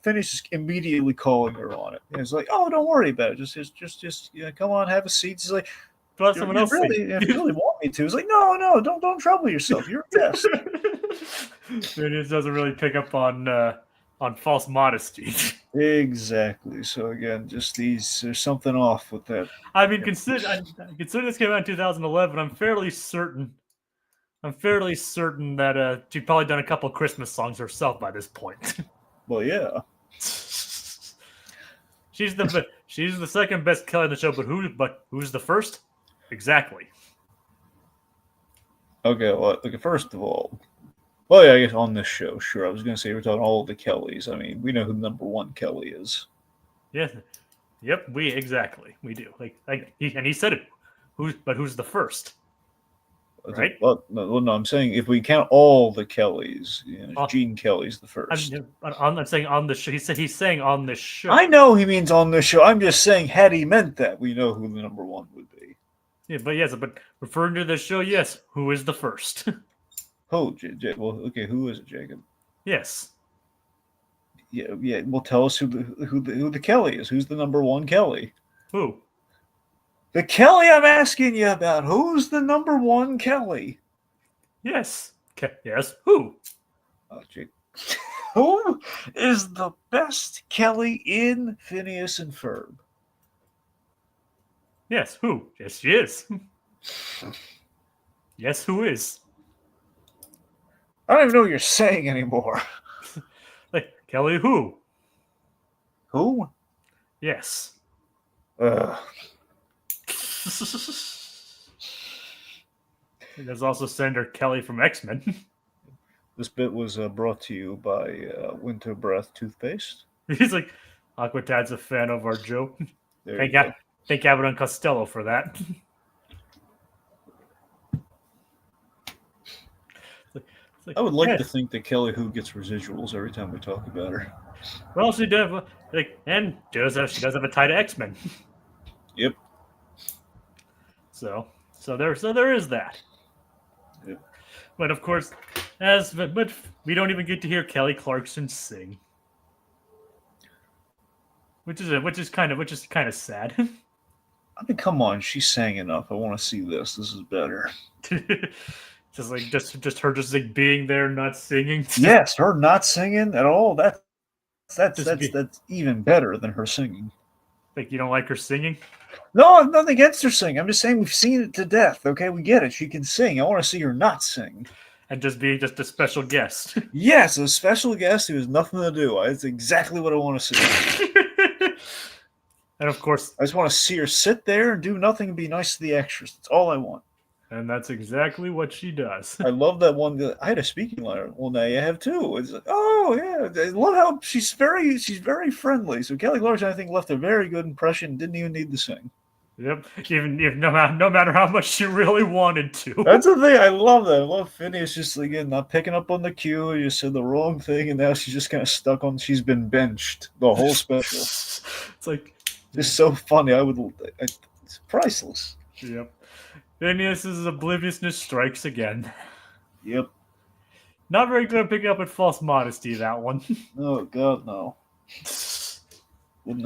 [SPEAKER 2] Phineas is immediately calling her on it. And it's like, oh, don't worry about it. Just come on, have a seat. She's like,
[SPEAKER 1] let someone else
[SPEAKER 2] if you really want me to. It's like, no, don't trouble yourself. You're a guest.
[SPEAKER 1] Phineas doesn't really pick up on false modesty.
[SPEAKER 2] Exactly. So again, there's something off with that.
[SPEAKER 1] I mean, considering this came out in 2011, I'm fairly certain that she'd probably done a couple Christmas songs herself by this point.
[SPEAKER 2] Well, yeah.
[SPEAKER 1] she's the second best Kelly in the show. But who's the first? Exactly.
[SPEAKER 2] Okay, well, okay, first of all, well, yeah, I guess on this show, sure. I was going to say we're talking all the Kellys. I mean, we know who number one Kelly is.
[SPEAKER 1] Yeah. Yep. We do. He said it. Who's the first? Right?
[SPEAKER 2] Well, no, I'm saying if we count all the Kellys,
[SPEAKER 1] Oh,
[SPEAKER 2] Gene Kelly's the first.
[SPEAKER 1] I'm saying on the show. He's saying on the show.
[SPEAKER 2] I know he means on this show. I'm just saying, had he meant that, we know who the number one would be.
[SPEAKER 1] Yeah, but referring to the show, yes. Who is the first?
[SPEAKER 2] Oh, well, okay, who is it, Jacob?
[SPEAKER 1] Yes.
[SPEAKER 2] Yeah. Well, tell us who the Kelly is. Who's the number one Kelly?
[SPEAKER 1] Who?
[SPEAKER 2] The Kelly I'm asking you about. Who's the number one Kelly?
[SPEAKER 1] Yes. Yes. Who?
[SPEAKER 2] Oh, Jake. Who is the best Kelly in Phineas and Ferb?
[SPEAKER 1] Yes. Who? Yes, she is. Yes, who is?
[SPEAKER 2] I don't even know what you're saying anymore.
[SPEAKER 1] Like Kelly who?
[SPEAKER 2] Who?
[SPEAKER 1] Yes. There's also Senator Kelly from X-Men.
[SPEAKER 2] This bit was brought to you by Winter Breath toothpaste.
[SPEAKER 1] He's like, Aquatad's a fan of our joke. Thank Abbott and Costello for that.
[SPEAKER 2] I would like to think that Kelly Who gets residuals every time we talk about her.
[SPEAKER 1] Well, she does. And she does have a tie to X-Men.
[SPEAKER 2] Yep.
[SPEAKER 1] So there is that.
[SPEAKER 2] Yep.
[SPEAKER 1] But of course, but we don't even get to hear Kelly Clarkson sing, which is kind of sad.
[SPEAKER 2] I mean, come on, she sang enough. I want to see this. This is better.
[SPEAKER 1] just her being there, not singing.
[SPEAKER 2] Yes, her not singing at all. That's even better than her singing.
[SPEAKER 1] Like you don't like her singing?
[SPEAKER 2] No, I'm nothing against her singing. I'm just saying we've seen it to death. Okay, we get it. She can sing. I want to see her not sing.
[SPEAKER 1] And just be a special guest.
[SPEAKER 2] Yes, a special guest who has nothing to do. That's exactly what I want to see.
[SPEAKER 1] And of course,
[SPEAKER 2] I just want to see her sit there and do nothing and be nice to the extras. That's all I want.
[SPEAKER 1] And that's exactly what she does.
[SPEAKER 2] I love that one. I had a speaking line. Well, now you have two. It's like, oh yeah, I love how she's very friendly. So Kelly Clarkson, I think, left a very good impression. Didn't even need to sing.
[SPEAKER 1] Yep. Even if no matter how much she really wanted to.
[SPEAKER 2] That's the thing. I love that. I love Phineas just again not picking up on the cue. You said the wrong thing, and now she's just kind of stuck on. She's been benched the whole special.
[SPEAKER 1] It's like
[SPEAKER 2] just so funny. It's priceless.
[SPEAKER 1] Yep. Phineas's obliviousness strikes again.
[SPEAKER 2] Yep.
[SPEAKER 1] Not very good at picking up at false modesty, that one.
[SPEAKER 2] Oh, God, no. Wouldn't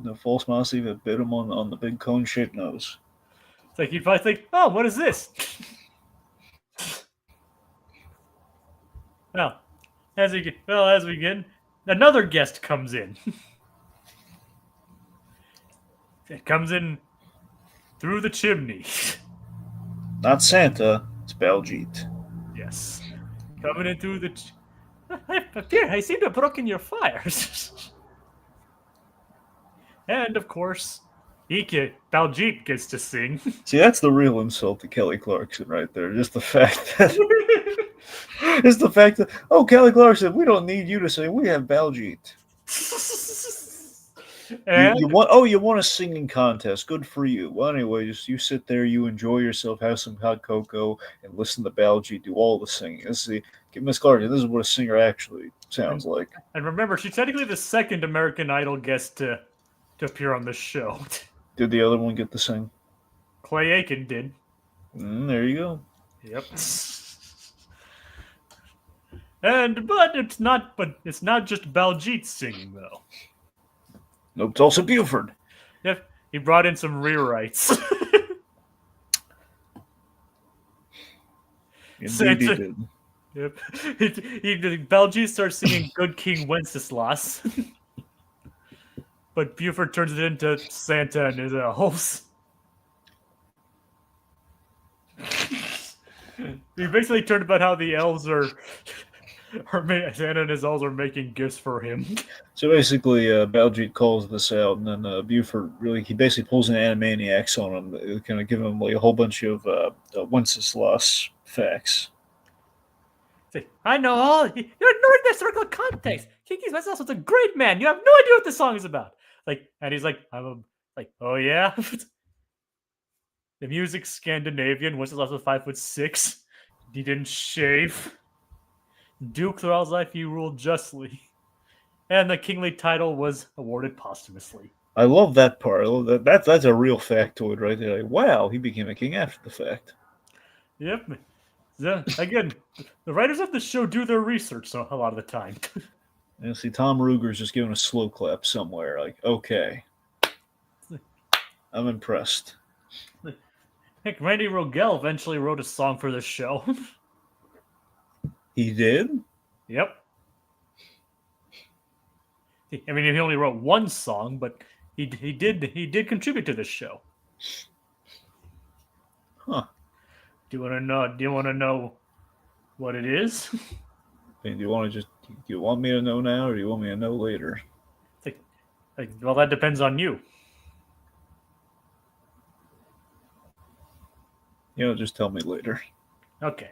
[SPEAKER 2] have false modesty that bit him on the big cone-shaped nose.
[SPEAKER 1] It's like you'd probably think, oh, what is this? Well, as we get, another guest comes in. It comes in through the chimney.
[SPEAKER 2] Not Santa, it's Baljeet.
[SPEAKER 1] Yes. Coming in through the... I seem to have broken your fires. And, of course, Baljeet gets to sing.
[SPEAKER 2] See, that's the real insult to Kelly Clarkson right there. Just the fact that... oh, Kelly Clarkson, we don't need you to sing. We have Baljeet. You want a singing contest. Good for you. Well, anyway, just you sit there, you enjoy yourself, have some hot cocoa, and listen to Baljeet do all the singing. Miss Clarkson, this is what a singer actually sounds like.
[SPEAKER 1] And remember, she's technically the second American Idol guest to appear on this show.
[SPEAKER 2] Did the other one get to sing?
[SPEAKER 1] Clay Aiken did.
[SPEAKER 2] There you go.
[SPEAKER 1] Yep. But it's not just Baljeet singing though.
[SPEAKER 2] Nope, it's also Buford.
[SPEAKER 1] Yep, he brought in some rewrites.
[SPEAKER 2] Indeed, he did.
[SPEAKER 1] Yep. Baljeet starts singing "Good King Wenceslas," but Buford turns it into Santa and his elves. He basically turned about how the elves are Santa and his elves are making gifts for him.
[SPEAKER 2] So basically, Baljeet calls this out, and then Buford he basically pulls an Animaniacs on him, kind of giving him like a whole bunch of Wenceslas facts.
[SPEAKER 1] I know all. You're ignoring the historical context. Kiki's Wenceslas was a great man. You have no idea what the song is about. And he's like, oh yeah. The music's Scandinavian. Wenceslas was 5'6". He didn't shave. Duke throughout his life, he ruled justly, and the kingly title was awarded posthumously.
[SPEAKER 2] I love that part. I love that. That's a real factoid right there. Like, wow, he became a king after the fact.
[SPEAKER 1] Yep. Again, the writers of the show do their research a lot of the time.
[SPEAKER 2] And see, Tom Ruger's just giving a slow clap somewhere. Like, okay, I'm impressed.
[SPEAKER 1] Heck, Randy Rogel eventually wrote a song for the show.
[SPEAKER 2] He did?
[SPEAKER 1] Yep. I mean, he only wrote one song, but he did contribute to this show.
[SPEAKER 2] Huh.
[SPEAKER 1] Do you want to know what it is?
[SPEAKER 2] Do you want me to know now, or do you want me to know later?
[SPEAKER 1] Well, that depends on you.
[SPEAKER 2] Just tell me later.
[SPEAKER 1] Okay.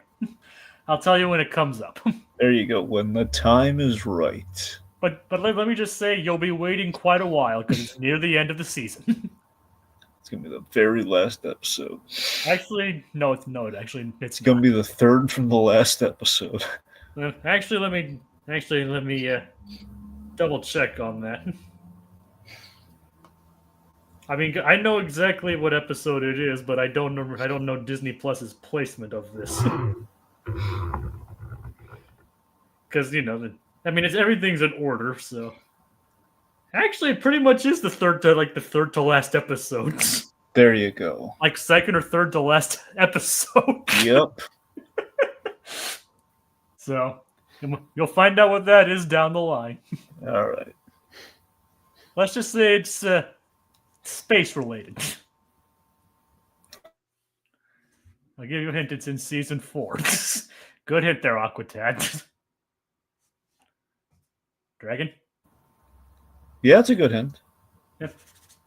[SPEAKER 1] I'll tell you when it comes up.
[SPEAKER 2] There you go. When the time is right.
[SPEAKER 1] But let me just say, you'll be waiting quite a while because it's near the end of the season.
[SPEAKER 2] It's gonna be the very last episode.
[SPEAKER 1] Actually, no. It's
[SPEAKER 2] It's gonna be the third from the last episode.
[SPEAKER 1] Actually, let me double check on that. I mean, I know exactly what episode it is, but I don't know Disney Plus's placement of this. Because everything's in order. So actually, it pretty much is the third to last episode.
[SPEAKER 2] There you go.
[SPEAKER 1] Like second or third to last episode.
[SPEAKER 2] Yep.
[SPEAKER 1] So you'll find out what that is down the line.
[SPEAKER 2] All right.
[SPEAKER 1] Let's just say it's space related. I'll give you a hint. It's in season 4. Good hint there, Aquatad. Dragon?
[SPEAKER 2] Yeah, it's a good hint.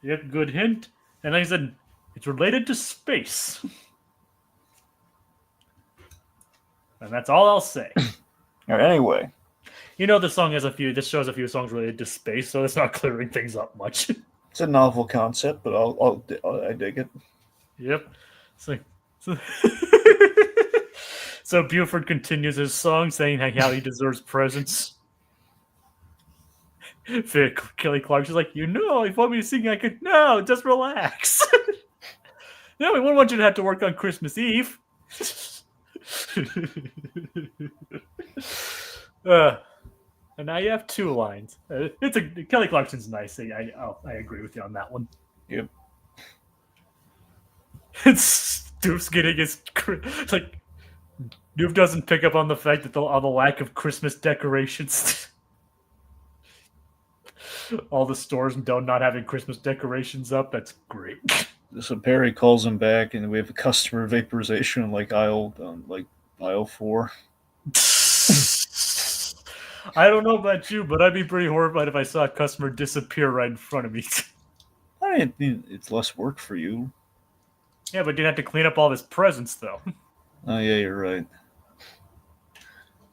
[SPEAKER 1] Yep, good hint. And like I said, it's related to space. And that's all I'll say.
[SPEAKER 2] All right, anyway.
[SPEAKER 1] This show has a few songs related to space, so it's not clearing things up much.
[SPEAKER 2] It's a novel concept, but I dig it.
[SPEAKER 1] Yep. So Buford continues his song, saying how he deserves presents. Kelly Clarkson's like, if you want me to sing, I could. No, just relax. No, we wouldn't want you to have to work on Christmas Eve. And now you have 2 lines. Kelly Clarkson's nice. I agree with you on that one.
[SPEAKER 2] Yep.
[SPEAKER 1] Doof's getting his Doof doesn't pick up on the fact that on the lack of Christmas decorations. All the stores not having Christmas decorations up. That's great.
[SPEAKER 2] So Perry calls him back, and we have a customer vaporization aisle 4.
[SPEAKER 1] I don't know about you, but I'd be pretty horrified if I saw a customer disappear right in front of me.
[SPEAKER 2] I mean, it's less work for you.
[SPEAKER 1] Yeah, but you'd have to clean up all his presents, though.
[SPEAKER 2] Oh, yeah, you're right.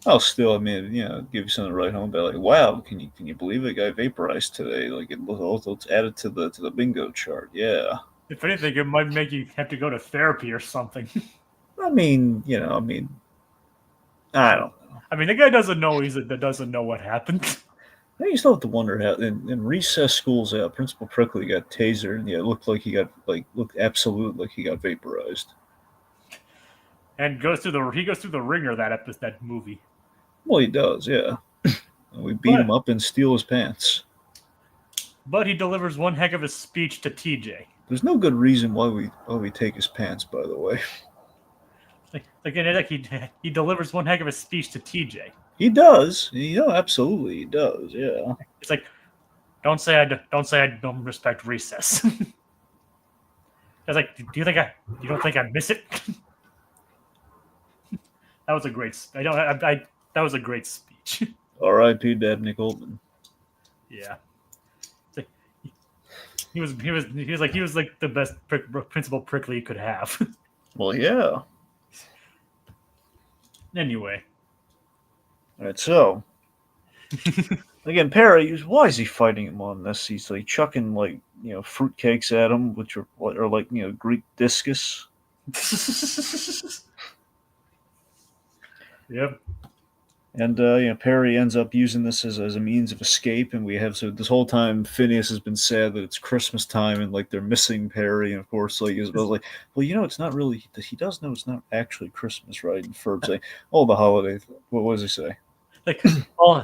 [SPEAKER 2] Oh, still, I mean, give you something to write home about. Like, wow, can you believe it got vaporized today? Like, it's added to the bingo chart. Yeah.
[SPEAKER 1] If anything, it might make you have to go to therapy or something.
[SPEAKER 2] I mean, I don't know.
[SPEAKER 1] I mean, the guy doesn't know what happened.
[SPEAKER 2] You still have to wonder how in recess schools out, Principal Prickly got tasered, and it looked like he got absolute he got vaporized.
[SPEAKER 1] And goes through the ringer that movie.
[SPEAKER 2] Well, he does, yeah. We beat him up and steal his pants.
[SPEAKER 1] But he delivers one heck of a speech to TJ.
[SPEAKER 2] There's no good reason why we take his pants, by the way.
[SPEAKER 1] He delivers one heck of a speech to TJ.
[SPEAKER 2] He does. Absolutely he does. Yeah.
[SPEAKER 1] It's like, don't say I don't respect recess. I was like, you don't think I miss it? That was a great. That was a great speech.
[SPEAKER 2] R.I.P. Dabney Coleman.
[SPEAKER 1] Yeah. He was like the best principal prickly you could have.
[SPEAKER 2] Well, yeah.
[SPEAKER 1] Anyway.
[SPEAKER 2] All right, so again, Perry, why is he fighting him on this? He's like chucking fruitcakes at him, which are like Greek discus.
[SPEAKER 1] Yep.
[SPEAKER 2] And Perry ends up using this as a means of escape, and we have so this whole time Phineas has been sad that it's Christmas time and like they're missing Perry, and of course like Isabel's like, well, it's not really. He does know it's not actually Christmas, right? And Ferb saying, oh, the holiday. What does he say?
[SPEAKER 1] all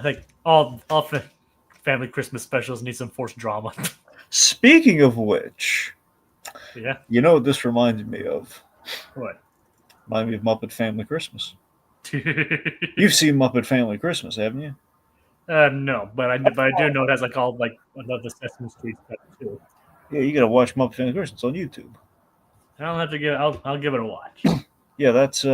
[SPEAKER 1] family Christmas specials need some forced drama.
[SPEAKER 2] Speaking of which,
[SPEAKER 1] Yeah.
[SPEAKER 2] you know what this reminded me of?
[SPEAKER 1] What?
[SPEAKER 2] Reminded me of Muppet Family Christmas. You've seen Muppet Family Christmas, haven't you?
[SPEAKER 1] No, but I do know it has like all like the Sesame Street stuff too.
[SPEAKER 2] Yeah, you gotta watch Muppet Family Christmas on YouTube.
[SPEAKER 1] I'll have to give. I'll give it a watch.
[SPEAKER 2] Yeah, that's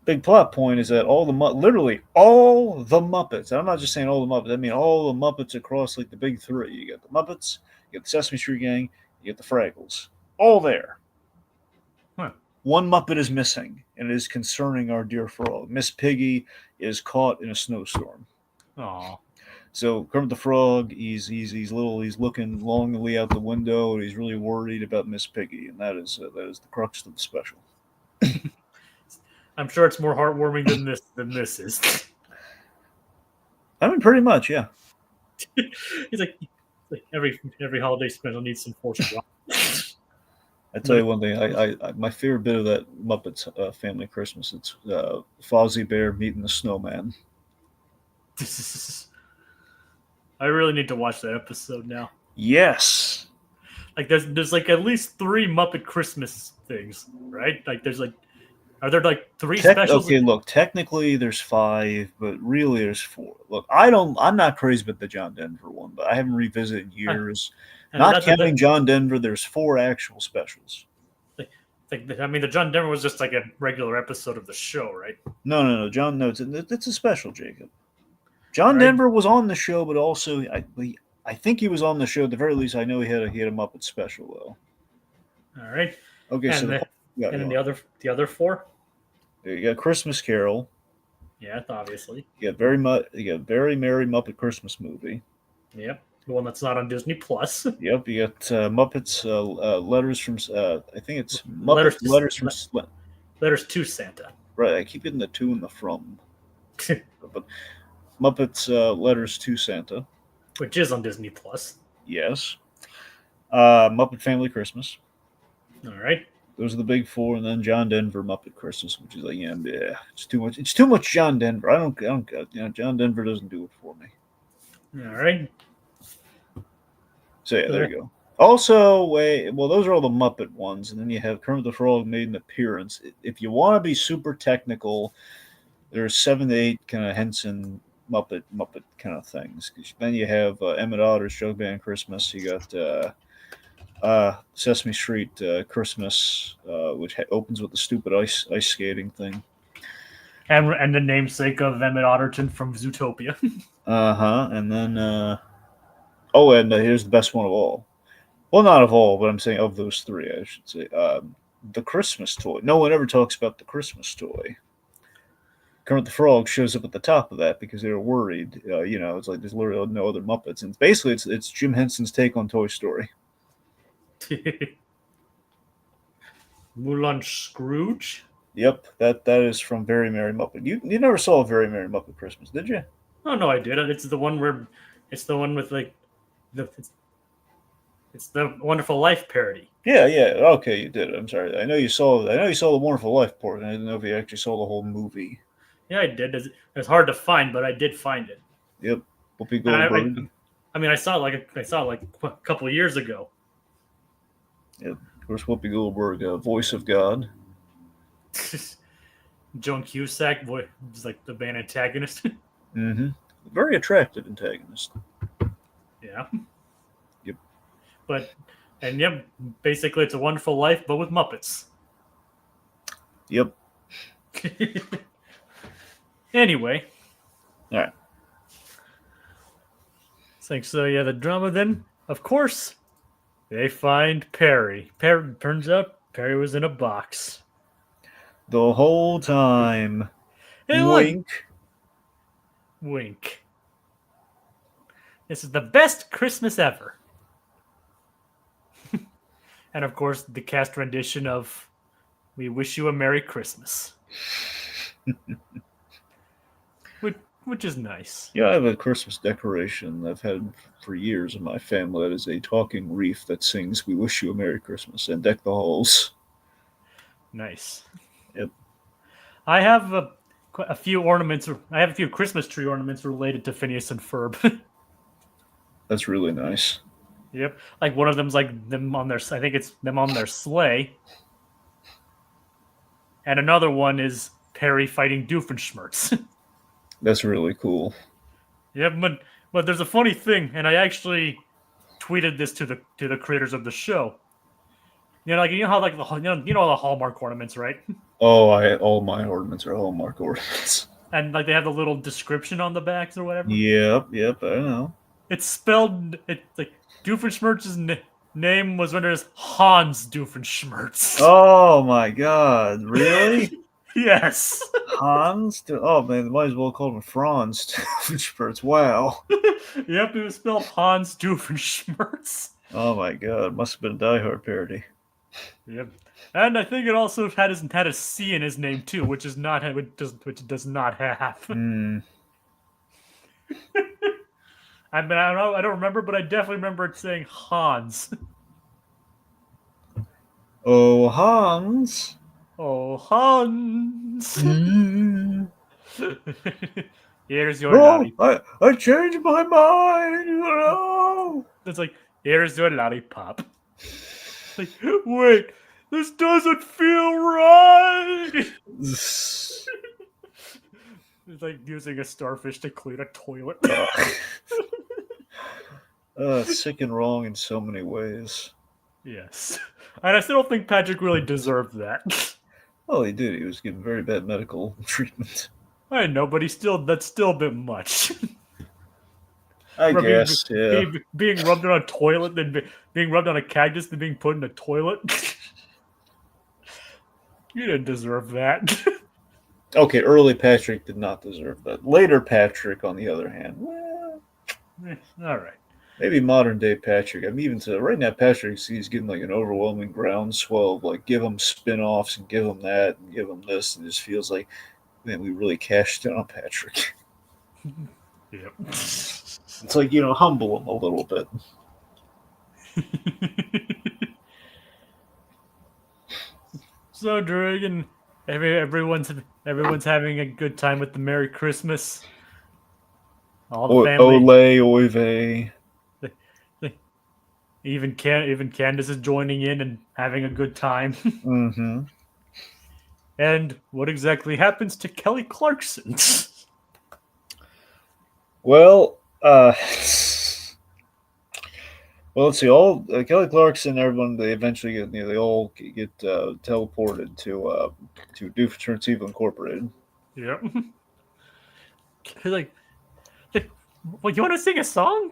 [SPEAKER 2] big plot point is that literally all the Muppets. I'm not just saying all the Muppets. I mean all the Muppets across like the big three. You got the Muppets, you got the Sesame Street Gang, you got the Fraggles, all there.
[SPEAKER 1] Huh.
[SPEAKER 2] One Muppet is missing, and it is concerning our dear Frog. Miss Piggy is caught in a snowstorm.
[SPEAKER 1] Aw.
[SPEAKER 2] So Kermit the Frog, he's looking longingly out the window, and he's really worried about Miss Piggy, and that is the crux of the special.
[SPEAKER 1] I'm sure it's more heartwarming than this is.
[SPEAKER 2] I mean, pretty much, yeah.
[SPEAKER 1] He's like every holiday special needs some forced drama.
[SPEAKER 2] I tell you one thing. I my favorite bit of that Muppets Family Christmas. It's Fozzie Bear meeting the snowman.
[SPEAKER 1] I really need to watch that episode now.
[SPEAKER 2] Yes.
[SPEAKER 1] Like there's like at least 3 Muppet Christmas things, right? Like are there like 3 specials?
[SPEAKER 2] Okay, look. Technically, there's 5, but really, there's 4. Look, I'm not crazy about the John Denver one, but I haven't revisited in years. Not counting John Denver, there's 4 actual specials.
[SPEAKER 1] I mean, the John Denver was just like a regular episode of the show, right?
[SPEAKER 2] No. John, no, it's a special, Jacob. John Denver was on the show, but also I think he was on the show. At the very least, I know he had a Muppet special though.
[SPEAKER 1] All right.
[SPEAKER 2] Okay,
[SPEAKER 1] and
[SPEAKER 2] so
[SPEAKER 1] then the other 4.
[SPEAKER 2] You got Christmas Carol.
[SPEAKER 1] Yeah, obviously.
[SPEAKER 2] You got Very Merry Muppet Christmas Movie.
[SPEAKER 1] Yep, the one that's not on Disney Plus.
[SPEAKER 2] Yep, you got Muppets Letters from. I think it's Muppets Letters
[SPEAKER 1] to Santa.
[SPEAKER 2] Right, I keep getting the 2 and the from. But Muppets Letters to Santa,
[SPEAKER 1] which is on Disney Plus.
[SPEAKER 2] Yes. Muppet Family Christmas.
[SPEAKER 1] All right.
[SPEAKER 2] Those are the big 4, and then John Denver Muppet Christmas, which is like it's too much. It's too much John Denver. I don't John Denver doesn't do it for me.
[SPEAKER 1] All right.
[SPEAKER 2] So yeah, there you go. Also, those are all the Muppet ones, and then you have Kermit the Frog made an appearance. If you want to be super technical, there's 7 to 8 kind of Henson Muppet kind of things. Then you have Emmett Otter's Jug Band Christmas. You got Sesame Street Christmas, which opens with the stupid ice skating thing.
[SPEAKER 1] And the namesake of Emmett Otterton from Zootopia.
[SPEAKER 2] And then and here's the best one of all. Well, not of all, but I'm saying of those 3, I should say. The Christmas toy. No one ever talks about the Christmas toy. Kermit the Frog shows up at the top of that because they're worried. It's like there's literally no other Muppets, and basically it's Jim Henson's take on Toy Story.
[SPEAKER 1] Moulin Scrooge.
[SPEAKER 2] Yep, that is from Very Merry Muppet. You never saw Very Merry Muppet Christmas, did you?
[SPEAKER 1] Oh no, I did. It's the one with like it's the Wonderful Life parody.
[SPEAKER 2] Yeah. Okay, you did. I'm sorry. I know you saw the Wonderful Life portion. I didn't know if you actually saw the whole movie.
[SPEAKER 1] Yeah, I did. It's hard to find, but I did find it.
[SPEAKER 2] Yep. Whoopi Goldberg.
[SPEAKER 1] I saw it like a couple of years ago.
[SPEAKER 2] Yep. Of course, Whoopi Goldberg, voice of God.
[SPEAKER 1] Joan Cusack, is like the band antagonist.
[SPEAKER 2] Mm-hmm. Very attractive antagonist.
[SPEAKER 1] Yeah.
[SPEAKER 2] Yep.
[SPEAKER 1] Basically it's a Wonderful Life, but with Muppets.
[SPEAKER 2] Yep.
[SPEAKER 1] Anyway.
[SPEAKER 2] All right.
[SPEAKER 1] It's like, so yeah, the drama then, of course, they find Perry. Turns out Perry was in a box.
[SPEAKER 2] The whole time.
[SPEAKER 1] Hey, look,
[SPEAKER 2] Wink.
[SPEAKER 1] wink. This is the best Christmas ever. And of course, the cast rendition of "We Wish You a Merry Christmas," which is nice.
[SPEAKER 2] Yeah, I have a Christmas decoration I've had for years in my family. That is a talking reef that sings "We Wish You a Merry Christmas" and deck the halls.
[SPEAKER 1] Nice.
[SPEAKER 2] Yep,
[SPEAKER 1] I have a few ornaments. I have a few Christmas tree ornaments related to Phineas and Ferb.
[SPEAKER 2] that's really nice.
[SPEAKER 1] Yep, like one of them's like them on their. I think it's them on their sleigh, and another one is Perry fighting Doofenshmirtz.
[SPEAKER 2] That's really cool.
[SPEAKER 1] Yep, but there's a funny thing, and I actually tweeted this to the creators of the show. You know, like you know how like you know the Hallmark ornaments, right?
[SPEAKER 2] Oh, all my ornaments are Hallmark ornaments.
[SPEAKER 1] And like they have the little description on the backs or whatever.
[SPEAKER 2] Yep, I know.
[SPEAKER 1] It's spelled it like Doofenshmirtz's name was rendered as Hans Doofenshmirtz.
[SPEAKER 2] Oh my God, really?
[SPEAKER 1] Yes.
[SPEAKER 2] Hans? Oh man, they might as well call him Franz. Wow.
[SPEAKER 1] Yep, it was spelled Hans Doofenshmirtz.
[SPEAKER 2] Oh my God, must have been a Die Hard parody.
[SPEAKER 1] Yep. And I think it also had a C in his name too, which is not which it does not have.
[SPEAKER 2] Hmm.
[SPEAKER 1] I mean, I don't remember, but I definitely remember it saying Hans.
[SPEAKER 2] Oh, Hans.
[SPEAKER 1] Oh, Hans.
[SPEAKER 2] Mm.
[SPEAKER 1] Here's your
[SPEAKER 2] Oh,
[SPEAKER 1] lollipop.
[SPEAKER 2] I changed my mind. No.
[SPEAKER 1] It's like, here's your lollipop. Like, wait, this doesn't feel right. It's like using a starfish to clean a toilet.
[SPEAKER 2] It's sick and wrong in so many ways.
[SPEAKER 1] Yes. And I still don't think Patrick really deserved that.
[SPEAKER 2] Well, he did. He was getting very bad medical treatment.
[SPEAKER 1] I know, but that's still a bit much.
[SPEAKER 2] I guess, yeah.
[SPEAKER 1] Being rubbed on a toilet, then being rubbed on a cactus, then being put in a toilet. You didn't deserve that.
[SPEAKER 2] Okay, early Patrick did not deserve that. Later Patrick, on the other hand, well,
[SPEAKER 1] All right.
[SPEAKER 2] maybe modern day Patrick. I'm even to right now. Patrick, he's getting like an overwhelming groundswell of like give him spin-offs and give him that and give him this, and it just feels like, man, we really cashed in on Patrick.
[SPEAKER 1] Yep.
[SPEAKER 2] It's like, humble him a little bit.
[SPEAKER 1] So, Dragon, everyone's having a good time with the Merry Christmas. All the family.
[SPEAKER 2] Ole, oy vey.
[SPEAKER 1] Even Candace is joining in and having a good time.
[SPEAKER 2] Mm-hmm.
[SPEAKER 1] And what exactly happens to Kelly Clarkson?
[SPEAKER 2] Well, let's see. All Kelly Clarkson, everyone, they eventually get, they all get teleported to Doofenshmirtz Evil Incorporated.
[SPEAKER 1] Yep. Like, well, you want to sing a song?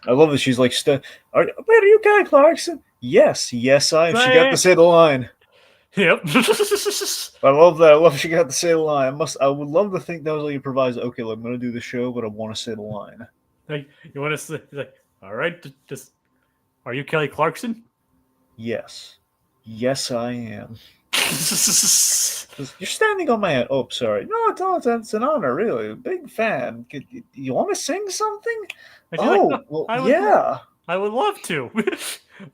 [SPEAKER 2] I love that she's like, wait, are you Kelly Clarkson? Yes, I am. She got to say the line.
[SPEAKER 1] Yep.
[SPEAKER 2] I love that. I love she got to say the line. I would love to think that was like improvised. Okay, look, I'm going to do the show, but I want to say the line.
[SPEAKER 1] Like, you want to say, like, all right, just, are you Kelly Clarkson?
[SPEAKER 2] Yes, I am. You're standing on my head. Oh, sorry. No, it's an honor, really. A big fan. You want to sing something? Well, yeah.
[SPEAKER 1] I would love to.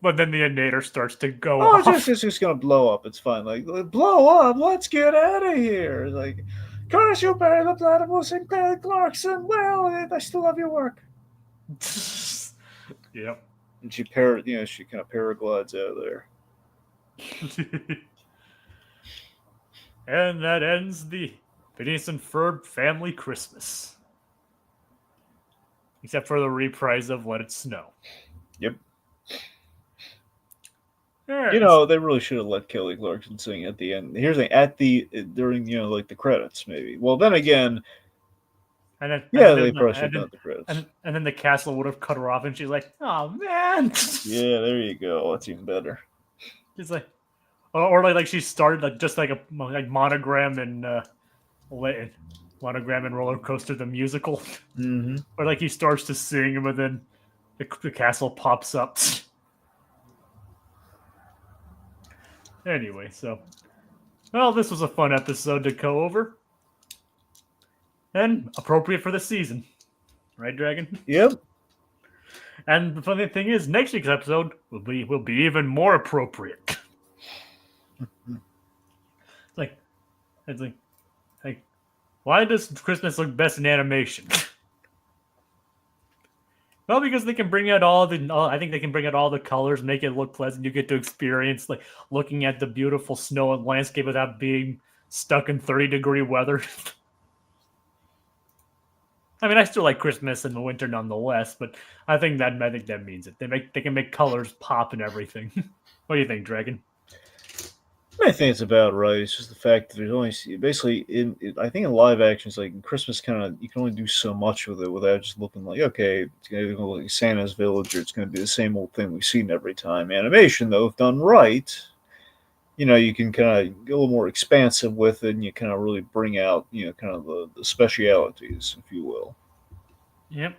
[SPEAKER 1] But then the inator starts to go
[SPEAKER 2] off.
[SPEAKER 1] off.
[SPEAKER 2] It's just going to blow up. It's fine. Like, blow up. Let's get out of here. Like, curse you, Barry the Platypus and Kelly Clarkson. Well, I still love your work.
[SPEAKER 1] Yep.
[SPEAKER 2] And she kind of paraglides out of there.
[SPEAKER 1] And that ends the Phineas and Ferb family Christmas. Except for the reprise of Let It Snow.
[SPEAKER 2] Yep.
[SPEAKER 1] Right.
[SPEAKER 2] They really should have let Kelly Clarkson sing at the end. Here's the thing, during like the credits, maybe. Well, then again,
[SPEAKER 1] And then
[SPEAKER 2] Yeah, they probably should have done the credits.
[SPEAKER 1] and then the castle would have cut her off, and she's like, "Oh man!"
[SPEAKER 2] Yeah, there you go. That's even better.
[SPEAKER 1] She's like, or like she started like just like a like monogram and monogram and roller coaster the musical,
[SPEAKER 2] Mm-hmm.
[SPEAKER 1] or like he starts to sing, but then the castle pops up. Anyway, so well, this was a fun episode to go over and appropriate for the season, right, Dragon?
[SPEAKER 2] Yep.
[SPEAKER 1] And the funny thing is, next week's episode will be even more appropriate. like, it's like, why does Christmas look best in animation? Well, because they can bring out I think they can bring out all the colors, make it look pleasant. You get to experience like looking at the beautiful snow and landscape without being stuck in 30-degree weather. I mean, I still like Christmas and the winter nonetheless, but I think that means it. They can make colors pop and everything. What do you think, Dragon?
[SPEAKER 2] I think it's about right. It's just the fact that there's only basically I think in live action, it's like in Christmas, kind of you can only do so much with it without just looking like okay, it's going to look like Santa's Village, or it's going to be the same old thing we've seen every time. Animation, though, if done right, you can kind of get a little more expansive with it, and you kind of really bring out kind of the specialities, if you will.
[SPEAKER 1] Yep.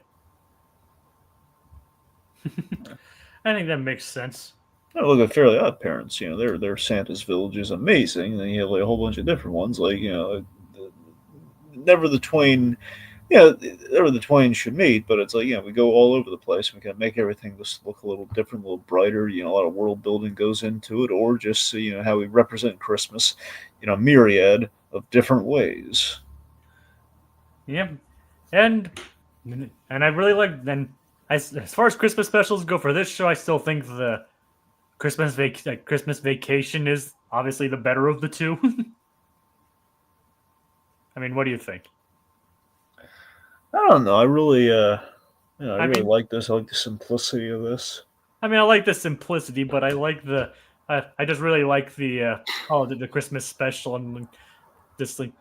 [SPEAKER 1] I think that makes sense.
[SPEAKER 2] Look at Fairly Odd Parents. Their Santa's Village is amazing. And then you have like a whole bunch of different ones, like Never the Twain. Never the Twain should meet, but it's like we go all over the place. We can make everything just look a little different, a little brighter. A lot of world building goes into it, or just how we represent Christmas, myriad of different ways.
[SPEAKER 1] Yep. And I really like then as far as Christmas specials go for this show, I still think the Christmas Vacation is obviously the better of the two. I mean, what do you think?
[SPEAKER 2] I don't know. I really, I really
[SPEAKER 1] mean,
[SPEAKER 2] like this. I like the simplicity of this.
[SPEAKER 1] I mean, I like the simplicity, but I like the. I just really like the the Christmas special and just like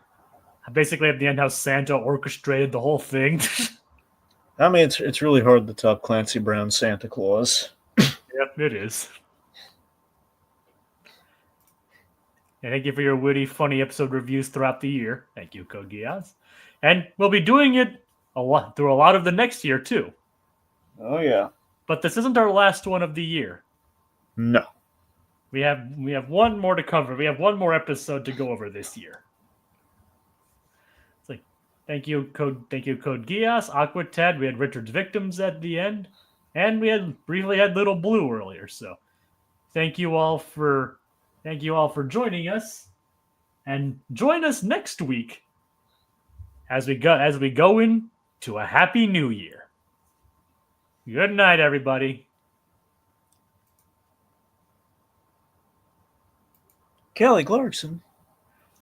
[SPEAKER 1] basically at the end how Santa orchestrated the whole thing.
[SPEAKER 2] I mean, it's really hard to top Clancy Brown's Santa Claus.
[SPEAKER 1] Yep, it is. And thank you for your witty, funny episode reviews throughout the year. Thank you, Kogias. And we'll be doing it through a lot of the next year too.
[SPEAKER 2] Oh yeah.
[SPEAKER 1] But this isn't our last one of the year.
[SPEAKER 2] No.
[SPEAKER 1] We have one more to cover. We have one more episode to go over this year. It's like thank you, Code Geass, Aquatad. We had Richard's Victims at the end. And we briefly had Little Blue earlier. So thank you all for joining us. And join us next week as we go into a happy new year. Good night, everybody.
[SPEAKER 2] Kelly Clarkson.